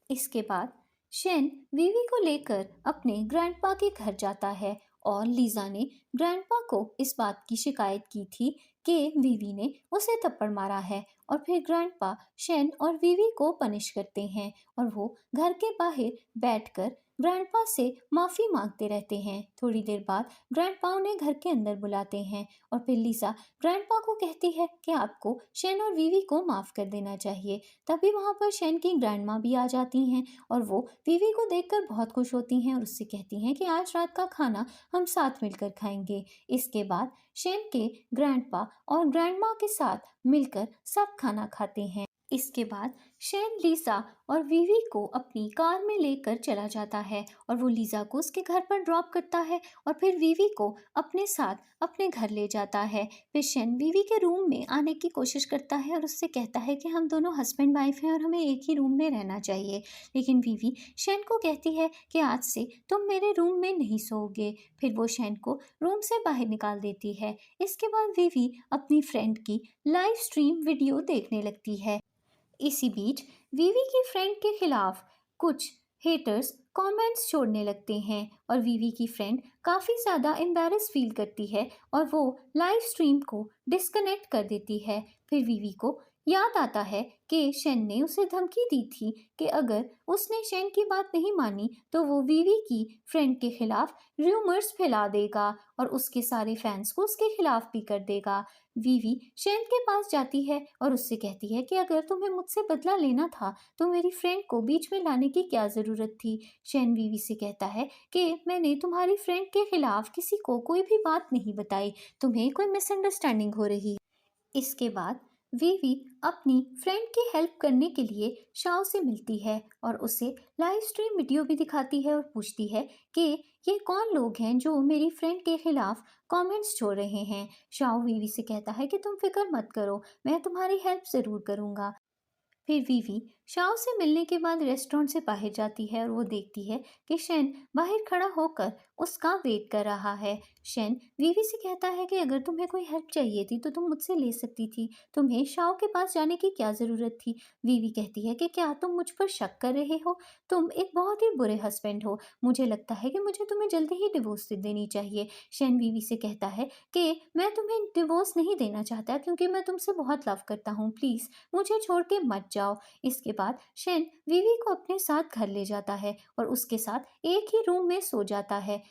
A: इसके बाद शेन वीवी को लेकर अपने ग्रैंडपा के घर जाता है और लीजा ने ग्रैंडपा को इस बात की शिकायत की थी कि वीवी ने उसे थप्पड़ मारा है और फिर ग्रैंडपा शेन और वीवी को पनिश करते हैं और वो घर के बाहर बैठकर ग्रैंडपा से माफी मांगते रहते हैं। थोड़ी देर बाद ग्रैंडपा उन्हें घर के अंदर बुलाते हैं और फिर लीजा ग्रैंडपा को कहती है कि आपको शेन और वीवी को माफ कर देना चाहिए। तभी वहां पर शेन की ग्रैंडमा भी आ जाती हैं और वो वीवी को देखकर बहुत खुश होती हैं और उससे कहती हैं कि आज रात का खाना हम साथ मिलकर खाएंगे। इसके बाद शेन के ग्रैंडपा और ग्रैंडमा के साथ मिलकर सब खाना खाते हैं। इसके बाद शेन लीजा और वीवी को अपनी कार में लेकर चला जाता है और वो लीजा को उसके घर पर ड्रॉप करता है और फिर वीवी को अपने साथ अपने घर ले जाता है। फिर शेन वीवी के रूम में आने की कोशिश करता है और उससे कहता है कि हम दोनों हस्बैंड वाइफ हैं और हमें एक ही रूम में रहना चाहिए, लेकिन वीवी शेन को कहती है कि आज से तुम मेरे रूम में नहीं सोओगे। फिर वो शेन को रूम से बाहर निकाल देती है। इसके बाद वीवी अपनी फ्रेंड की लाइव स्ट्रीम वीडियो देखने लगती है। इसी बीच वीवी की फ्रेंड के खिलाफ कुछ हेटर्स कमेंट्स छोड़ने लगते हैं और वीवी की फ्रेंड काफ़ी ज़्यादा एम्बैरस फील करती है और वो लाइव स्ट्रीम को डिस्कनेक्ट कर देती है। फिर वीवी को याद आता है कि शेन ने उसे धमकी दी थी कि अगर उसने शेन की बात नहीं मानी तो वो वीवी की फ्रेंड के खिलाफ रूमर्स फैला देगा और उसके सारे फैंस को उसके खिलाफ भी कर देगा। वीवी शेन के पास जाती है और उससे कहती है कि अगर तुम्हें मुझसे बदला लेना था तो मेरी फ्रेंड को बीच में लाने की क्या ज़रूरत थी। शेन वीवी से कहता है कि मैंने तुम्हारी फ्रेंड के खिलाफ किसी को कोई भी बात नहीं बताई, तुम्हें कोई मिसअंडरस्टैंडिंग हो रही है। इसके बाद वीवी अपनी फ्रेंड की हेल्प करने के लिए शाओ से मिलती है और उसे लाइव स्ट्रीम वीडियो भी दिखाती है और पूछती है कि ये कौन लोग हैं जो मेरी फ्रेंड के खिलाफ कमेंट्स छोड़ रहे हैं। शाओ वीवी से कहता है कि तुम फिक्र मत करो, मैं तुम्हारी हेल्प ज़रूर करूँगा। फिर वीवी शाओ से मिलने के बाद रेस्टोरेंट से बाहर जाती है और वो देखती है कि शेन बाहर खड़ा होकर उसका वेट कर रहा है। शेन वीवी से कहता है कि अगर तुम्हें कोई हेल्प चाहिए थी तो तुम मुझसे ले सकती थी, तुम्हें शाओ के पास जाने की क्या ज़रूरत थी। वीवी कहती है कि क्या तुम मुझ पर शक कर रहे हो, तुम एक बहुत ही बुरे हस्बैंड हो, मुझे लगता है कि मुझे तुम्हें जल्दी ही डिवोर्स दे देनी चाहिए। शेन वीवी से कहता है कि मैं तुम्हें डिवोर्स नहीं देना चाहता क्योंकि मैं तुमसे बहुत लव करता हूँ, प्लीज़ मुझे छोड़ के मत जाओ। इसके बाद शेन वीवी को अपने साथ घर ले जाता है और उसके साथ एक ही रूम में सो जाता है।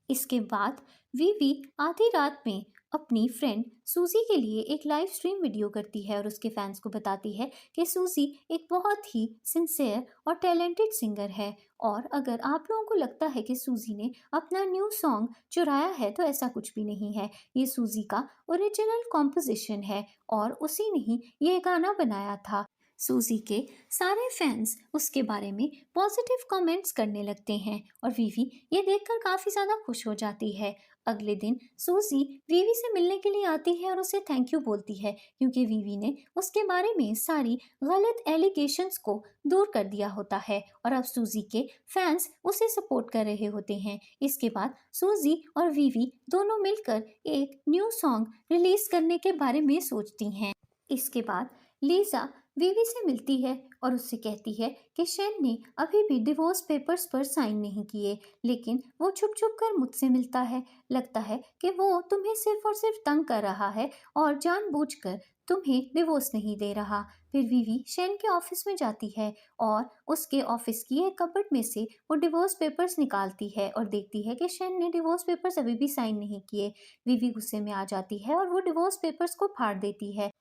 A: इसके बाद वीवी आधी रात में अपनी फ्रेंड सूजी के लिए एक लाइव स्ट्रीम वीडियो करती है और उसके फैंस को बताती है कि सूजी एक बहुत ही सिंसियर और टैलेंटेड सिंगर है। और अगर आप लोगों को लगता है कि सूजी ने अपना न्यू सॉन्ग चुराया है तो ऐसा कुछ भी नहीं है, ये सूजी का ओरिजिनल कॉम्पोजिशन है और उसी ने ही ये गाना बनाया था। सूजी के सारे फैंस उसके बारे में पॉजिटिव कमेंट्स करने लगते हैं और वीवी ये देखकर काफ़ी ज़्यादा खुश हो जाती है। अगले दिन सूजी वीवी से मिलने के लिए आती है और उसे थैंक यू बोलती है क्योंकि वीवी ने उसके बारे में सारी गलत एलिगेशंस को दूर कर दिया होता है और अब सूजी के फैंस उसे सपोर्ट कर रहे होते हैं। इसके बाद सूजी और वीवी दोनों मिलकर एक न्यू सॉन्ग रिलीज करने के बारे में सोचती हैं। इसके बाद लीजा वीवी से मिलती है और उससे कहती है कि शेन ने अभी भी डिवोर्स पेपर्स पर साइन नहीं किए, लेकिन वो छुप छुप कर मुझसे मिलता है। लगता है कि वो तुम्हें सिर्फ और सिर्फ तंग कर रहा है और जानबूझकर तुम्हें डिवोर्स नहीं दे रहा। फिर वीवी शेन के ऑफिस में जाती है और उसके ऑफिस की एक कबर्ड में से वो डिवोर्स पेपर्स निकालती है और देखती है कि शेन ने डिवोर्स पेपर्स अभी भी साइन नहीं किए। वीवी गुस्से में आ जाती है और वो डिवोर्स पेपर्स को फाड़ देती है।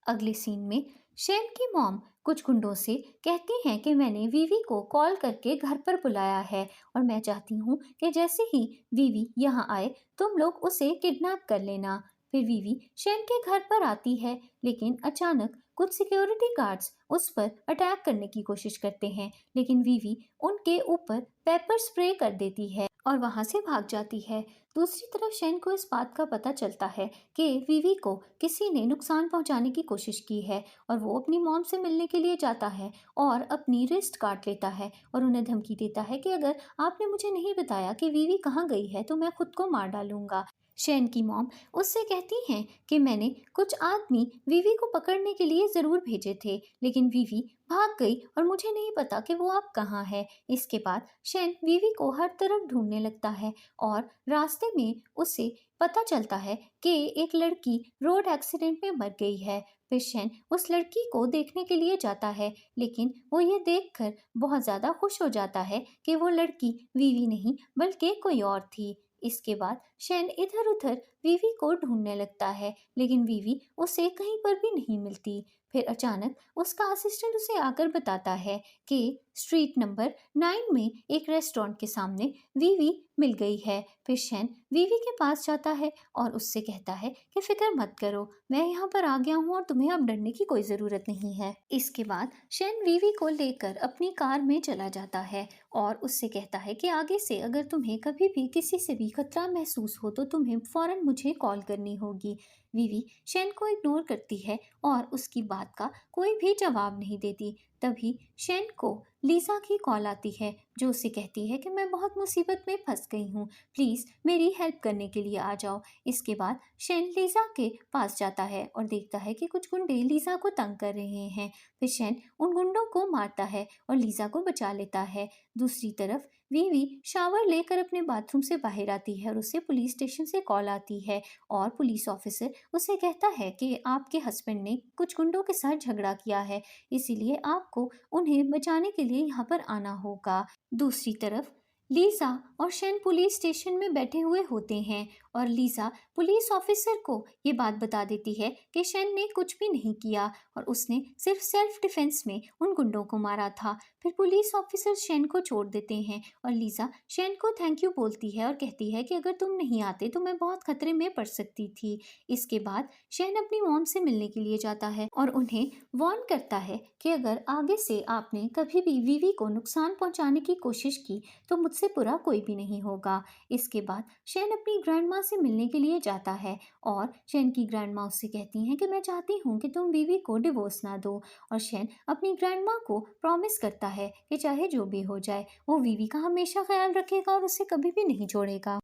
A: अगले सीन में शेन की मॉम कुछ गुंडों से कहती हैं कि मैंने वीवी को कॉल करके घर पर बुलाया है और मैं चाहती हूँ कि जैसे ही वीवी यहाँ आए तुम लोग उसे किडनैप कर लेना। फिर वीवी शेन के घर पर आती है, लेकिन अचानक कुछ सिक्योरिटी गार्ड्स उस पर अटैक करने की कोशिश करते हैं, लेकिन वीवी उनके ऊपर पेपर स्प्रे कर देती है और वहां से भाग जाती है। दूसरी तरफ शेन को इस बात का पता चलता है कि वीवी को किसी ने नुकसान पहुंचाने की कोशिश की है और वो अपनी मॉम से मिलने के लिए जाता है और अपनी रिस्ट काट लेता है और उन्हें धमकी देता है कि अगर आपने मुझे नहीं बताया कि वीवी कहाँ गई है तो मैं खुद को मार डालूंगा। शेन की मॉम उससे कहती हैं कि मैंने कुछ आदमी वीवी को पकड़ने के लिए ज़रूर भेजे थे, लेकिन वीवी भाग गई और मुझे नहीं पता कि वो अब कहाँ है। इसके बाद शेन वीवी को हर तरफ ढूंढने लगता है और रास्ते में उसे पता चलता है कि एक लड़की रोड एक्सीडेंट में मर गई है। फिर शेन उस लड़की को देखने के लिए जाता है, लेकिन वो ये देखकर बहुत ज़्यादा खुश हो जाता है कि वो लड़की वीवी नहीं बल्कि कोई और थी। इसके बाद शेन इधर उधर वीवी को ढूंढने लगता है, लेकिन वीवी उसे कहीं पर भी नहीं मिलती। फिर अचानक उसका असिस्टेंट उसे आकर बताता है कि स्ट्रीट नंबर 9 में एक रेस्टोरेंट के सामने वीवी मिल गई है। फिर शेन वीवी के पास जाता है और उससे कहता है कि फिक्र मत करो, मैं यहाँ पर आ गया हूँ और तुम्हें अब डरने की कोई ज़रूरत नहीं है। इसके बाद शेन वीवी को लेकर अपनी कार में चला जाता है और उससे कहता है कि आगे से अगर तुम्हें कभी भी किसी से भी खतरा महसूस हो तो तुम्हें फ़ौरन मुझे कॉल करनी होगी। वीवी शेन को इग्नोर करती है और उसकी बात का कोई भी जवाब नहीं देती। तभी शेन को लीजा की कॉल आती है जो उसे कहती है कि मैं बहुत मुसीबत में फंस गई हूँ, प्लीज़ मेरी हेल्प करने के लिए आ जाओ। इसके बाद शेन लीजा के पास जाता है और देखता है कि कुछ गुंडे लीजा को तंग कर रहे हैं। फिर शेन उन गुंडों को मारता है और लीजा को बचा लेता है। दूसरी तरफ वीवी शावर लेकर अपने बाथरूम से बाहर आती है और उसे पुलिस स्टेशन से कॉल आती है और पुलिस ऑफिसर उसे कहता है कि आपके हस्बैंड ने कुछ गुंडों के साथ झगड़ा किया है, इसीलिए आपको उन्हें बचाने के लिए यहाँ पर आना होगा। दूसरी तरफ लीजा और शेन पुलिस स्टेशन में बैठे हुए होते हैं और लीजा पुलिस ऑफिसर को ये बात बता देती है कि शेन ने कुछ भी नहीं किया और उसने सिर्फ सेल्फ डिफेंस में उन गुंडों को मारा था। फिर पुलिस ऑफिसर शेन को छोड़ देते हैं और लीजा शेन को थैंक यू बोलती है और कहती है कि अगर तुम नहीं आते तो मैं बहुत खतरे में पड़ सकती थी। इसके बाद शेन अपनी मॉम से मिलने के लिए जाता है और उन्हें वार्न करता है कि अगर आगे से आपने कभी भी वीवी को नुकसान पहुंचाने की कोशिश की तो मुझसे बुरा कोई भी नहीं होगा। इसके बाद शेन अपनी ग्रैंड माँ से मिलने के लिए जाता है और शेन की ग्रैंड माँ उससे कहती हैं कि मैं चाहती हूँ कि तुम वीवी को डिवोर्स ना दो और शेन अपनी ग्रैंड माँ को प्रॉमिस करता है कि चाहे जो भी हो जाए वो वीवी का हमेशा ख्याल रखेगा और उसे कभी भी नहीं छोड़ेगा।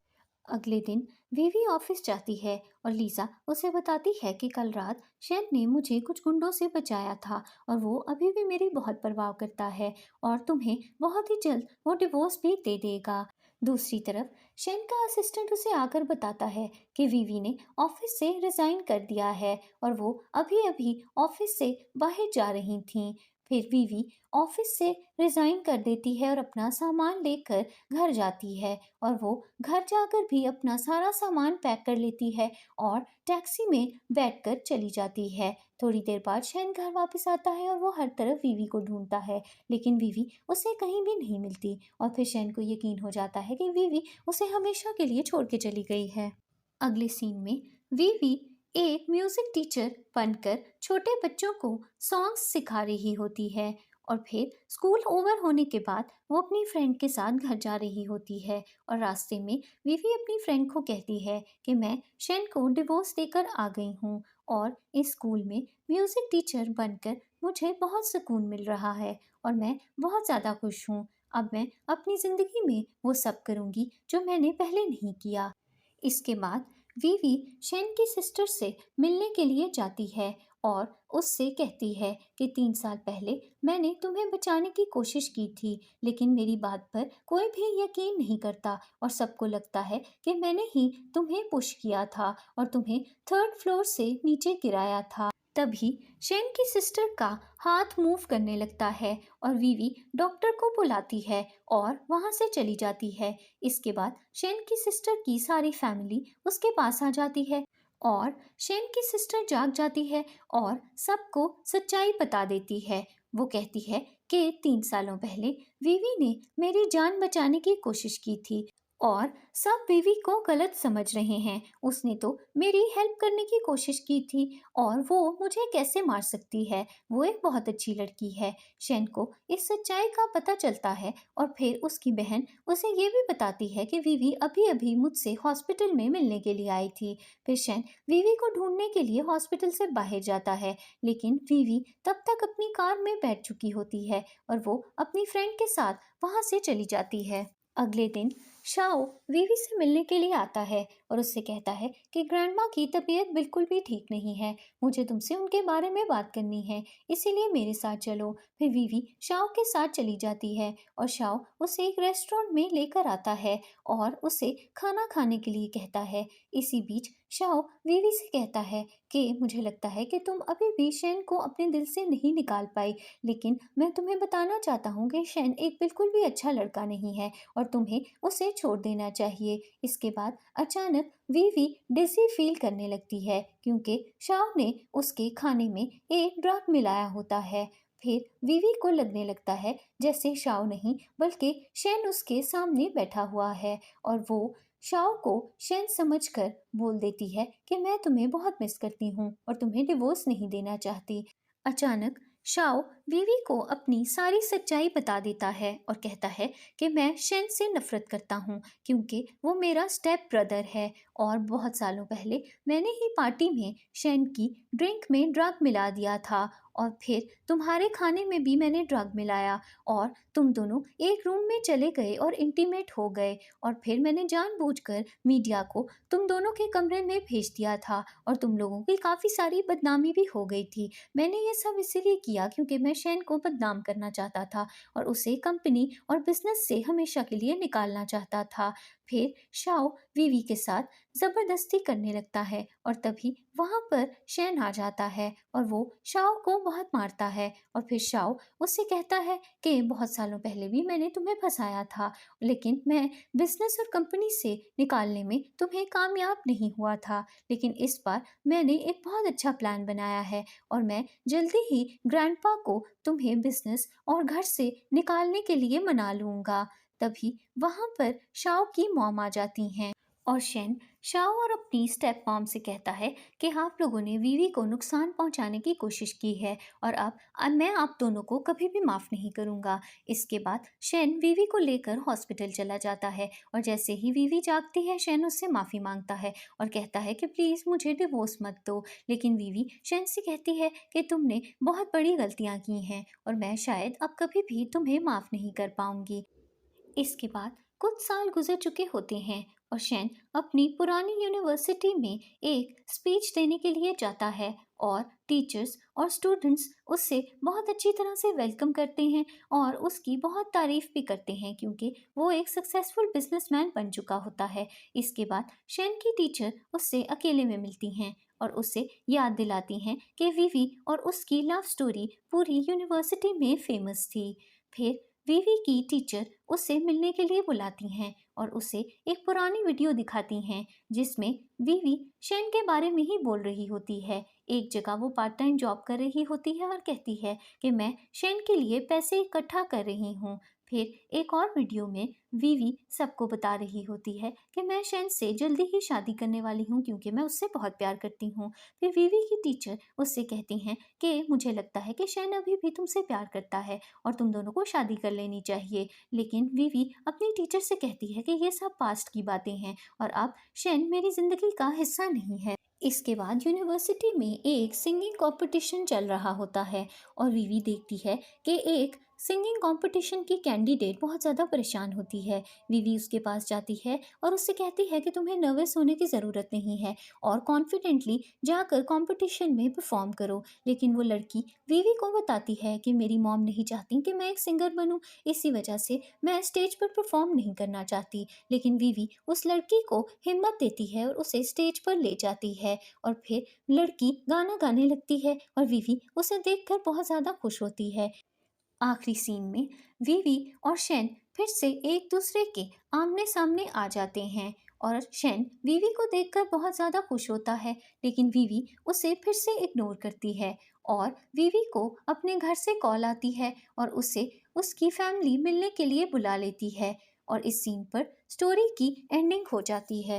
A: अगले दिन वीवी ऑफिस जाती है और लीजा उसे बताती है कि कल रात शेन ने मुझे कुछ गुंडों से बचाया था और वो अभी भी मेरी बहुत परवाह करता है और तुम्हें बहुत ही जल्द वो डिवोर्स भी दे देगा। दूसरी तरफ शेन का असिस्टेंट उसे आकर बताता है कि वीवी ने ऑफिस से रिजाइन कर दिया है और वो अभी अभी ऑफिस से बाहर जा रही थीं। फिर वीवी ऑफिस से रिजाइन कर देती है और अपना सामान लेकर घर जाती है, और वो घर जाकर भी अपना सारा सामान पैक कर लेती है और टैक्सी में बैठकर चली जाती है। थोड़ी देर बाद शैन घर वापस आता है और वो हर तरफ वीवी को ढूंढता है, लेकिन वीवी उसे कहीं भी नहीं मिलती। और फिर शैन को यकीन हो जाता है कि वीवी उसे हमेशा के लिए छोड़ के चली गई है। अगले सीन में वीवी एक म्यूजिक टीचर बनकर छोटे बच्चों को सॉन्ग्स सिखा रही होती है, और फिर स्कूल ओवर होने के बाद वो अपनी फ्रेंड के साथ घर जा रही होती है। और रास्ते में वीवी अपनी फ्रेंड को कहती है कि मैं शेन को डिवोर्स देकर आ गई हूँ, और इस स्कूल में म्यूजिक टीचर बनकर मुझे बहुत सुकून मिल रहा है और मैं बहुत ज़्यादा खुश हूँ। अब मैं अपनी ज़िंदगी में वो सब करूँगी जो मैंने पहले नहीं किया। इसके बाद वीवी शेन की सिस्टर से मिलने के लिए जाती है और उससे कहती है कि 3 साल पहले मैंने तुम्हें बचाने की कोशिश की थी, लेकिन मेरी बात पर कोई भी यकीन नहीं करता और सबको लगता है कि मैंने ही तुम्हें पुश किया था और तुम्हें 3rd फ्लोर से नीचे गिराया था। तभी शेन की सिस्टर का हाथ मूव करने लगता है और वीवी डॉक्टर को बुलाती है और वहां से चली जाती है। इसके बाद शेन की सिस्टर की सारी फैमिली उसके पास आ जाती है और शेन की सिस्टर जाग जाती है और सबको सच्चाई बता देती है। वो कहती है कि 3 सालों पहले वीवी ने मेरी जान बचाने की कोशिश की थी और सब वीवी को गलत समझ रहे हैं। उसने तो मेरी हेल्प करने की कोशिश की थी और वो मुझे कैसे मार सकती है, वो एक बहुत अच्छी लड़की है। शेन को इस सच्चाई का पता चलता है और फिर उसकी बहन उसे ये भी बताती है कि वीवी अभी अभी मुझसे हॉस्पिटल में मिलने के लिए आई थी। फिर शेन वीवी को ढूंढने के लिए हॉस्पिटल से बाहर जाता है, लेकिन वीवी तब तक अपनी कार में बैठ चुकी होती है और वो अपनी फ्रेंड के साथ वहां से चली जाती है। अगले दिन शाओ वीवी से मिलने के लिए आता है और उससे कहता है कि ग्रैंडमा की तबीयत बिल्कुल भी ठीक नहीं है, मुझे तुमसे उनके बारे में बात करनी है, इसीलिए मेरे साथ चलो। फिर वीवी शाओ के साथ चली जाती है और शाओ उसे एक रेस्टोरेंट में लेकर आता है और उसे खाना खाने के लिए कहता है। इसी बीच शाओ वीवी से कहता है कि मुझे लगता है कि तुम अभी भी शेन को अपने दिल से नहीं निकाल पाई, लेकिन मैं तुम्हें बताना चाहता हूँ कि शेन एक बिल्कुल भी अच्छा लड़का नहीं है और तुम्हें उसे छोड़ देना चाहिए। इसके बाद अचानक वीवी डिजी फील करने लगती है क्योंकि शाओ ने उसके खाने में एक ड्रग मिलाया होता है। फिर वीवी को लगने लगता है जैसे शाओ नहीं बल्कि शेन उसके सामने बैठा हुआ है, और वो शाओ को शेन समझकर बोल देती है कि मैं तुम्हें बहुत मिस करती हूँ और तुम्हें डिवोर्स नहीं देना चाहती। अचानक शाओ वीवी को अपनी सारी सच्चाई बता देता है और कहता है कि मैं शेन से नफरत करता हूँ क्योंकि वो मेरा स्टेप ब्रदर है और बहुत सालों पहले मैंने ही पार्टी में शेन की ड्रिंक में ड्रग मिला दिया था, और फिर तुम्हारे खाने में भी मैंने ड्रग मिलाया और तुम दोनों एक रूम में चले गए और इंटीमेट हो गए, और फिर मैंने जानबूझकर मीडिया को तुम दोनों के कमरे में भेज दिया था और तुम लोगों की काफ़ी सारी बदनामी भी हो गई थी। मैंने ये सब इसीलिए किया क्योंकि मैं शेन को बदनाम करना चाहता था और उसे कंपनी और बिजनेस से हमेशा के लिए निकालना चाहता था। फिर शाओ वीवी के साथ जबरदस्ती करने लगता है और तभी वहां पर शेन आ जाता है और वो शाओ को बहुत मारता है, और फिर शाओ उससे कहता है कि बहुत सालों पहले भी मैंने तुम्हें फंसाया था, लेकिन मैं बिजनेस और कंपनी से निकालने में तुम्हें कामयाब नहीं हुआ था। लेकिन इस बार मैंने एक बहुत अच्छा प्लान बनाया है और मैं जल्दी ही ग्रैंडपा को तुम्हें बिजनेस और घर से निकालने के लिए मना लूंगा। तभी वहां पर शाओ की मॉम आ जाती हैं और शेन शाओ और अपनी स्टेप मॉम से कहता है कि आप लोगों ने वीवी को नुकसान पहुंचाने की कोशिश की है और अब मैं आप दोनों को कभी भी माफ़ नहीं करूंगा। इसके बाद शेन वीवी को लेकर हॉस्पिटल चला जाता है और जैसे ही वीवी जागती है शेन उससे माफ़ी मांगता है और कहता है कि प्लीज़ मुझे डिवोर्स मत दो, लेकिन वीवी शेन से कहती है कि तुमने बहुत बड़ी गलतियां की हैं और मैं शायद अब कभी भी तुम्हें माफ़ नहीं कर पाऊंगी। इसके बाद कुछ साल गुजर चुके होते हैं और शेन अपनी पुरानी यूनिवर्सिटी में एक स्पीच देने के लिए जाता है और टीचर्स और स्टूडेंट्स उससे बहुत अच्छी तरह से वेलकम करते हैं और उसकी बहुत तारीफ भी करते हैं क्योंकि वो एक सक्सेसफुल बिजनेसमैन बन चुका होता है। इसके बाद शेन की टीचर उससे अकेले में मिलती हैं और उसे याद दिलाती हैं कि विवी और उसकी लव स्टोरी पूरी यूनिवर्सिटी में फेमस थी। फिर विवी की टीचर उससे मिलने के लिए बुलाती हैं और उसे एक पुरानी वीडियो दिखाती हैं जिसमें विवी शेन के बारे में ही बोल रही होती है। एक जगह वो पार्ट टाइम जॉब कर रही होती है और कहती है कि मैं शेन के लिए पैसे इकट्ठा कर रही हूँ। फिर एक और वीडियो में विवी सबको बता रही होती है कि मैं शेन से जल्दी ही शादी करने वाली हूँ क्योंकि मैं उससे बहुत प्यार करती हूँ। फिर विवी की टीचर उससे कहती हैं कि मुझे लगता है कि शेन अभी भी तुमसे प्यार करता है और तुम दोनों को शादी कर लेनी चाहिए। लेकिन विवी अपनी टीचर से कहती है कि ये सब पास्ट की बातें हैं और अब शेन मेरी जिंदगी का हिस्सा नहीं है। इसके बाद यूनिवर्सिटी में एक सिंगिंग कंपटीशन चल रहा होता है और विवी देखती है कि एक सिंगिंग कंपटीशन की कैंडिडेट बहुत ज़्यादा परेशान होती है। विवी उसके पास जाती है और उससे कहती है कि तुम्हें नर्वस होने की ज़रूरत नहीं है और कॉन्फिडेंटली जाकर कंपटीशन में परफॉर्म करो। लेकिन वो लड़की विवी को बताती है कि मेरी मॉम नहीं चाहती कि मैं एक सिंगर बनूं, इसी वजह से मैं स्टेज पर परफॉर्म नहीं करना चाहती। लेकिन विवी उस लड़की को हिम्मत देती है और उसे स्टेज पर ले जाती है और फिर लड़की गाना गाने लगती है और विवी उसे देखकर बहुत ज़्यादा खुश होती है। आखिरी सीन में विवी और शेन फिर से एक दूसरे के आमने सामने आ जाते हैं और शेन विवी को देखकर बहुत ज़्यादा खुश होता है। लेकिन विवी उसे फिर से इग्नोर करती है और विवी को अपने घर से कॉल आती है और उसे उसकी फैमिली मिलने के लिए बुला लेती है और इस सीन पर स्टोरी की एंडिंग हो जाती है।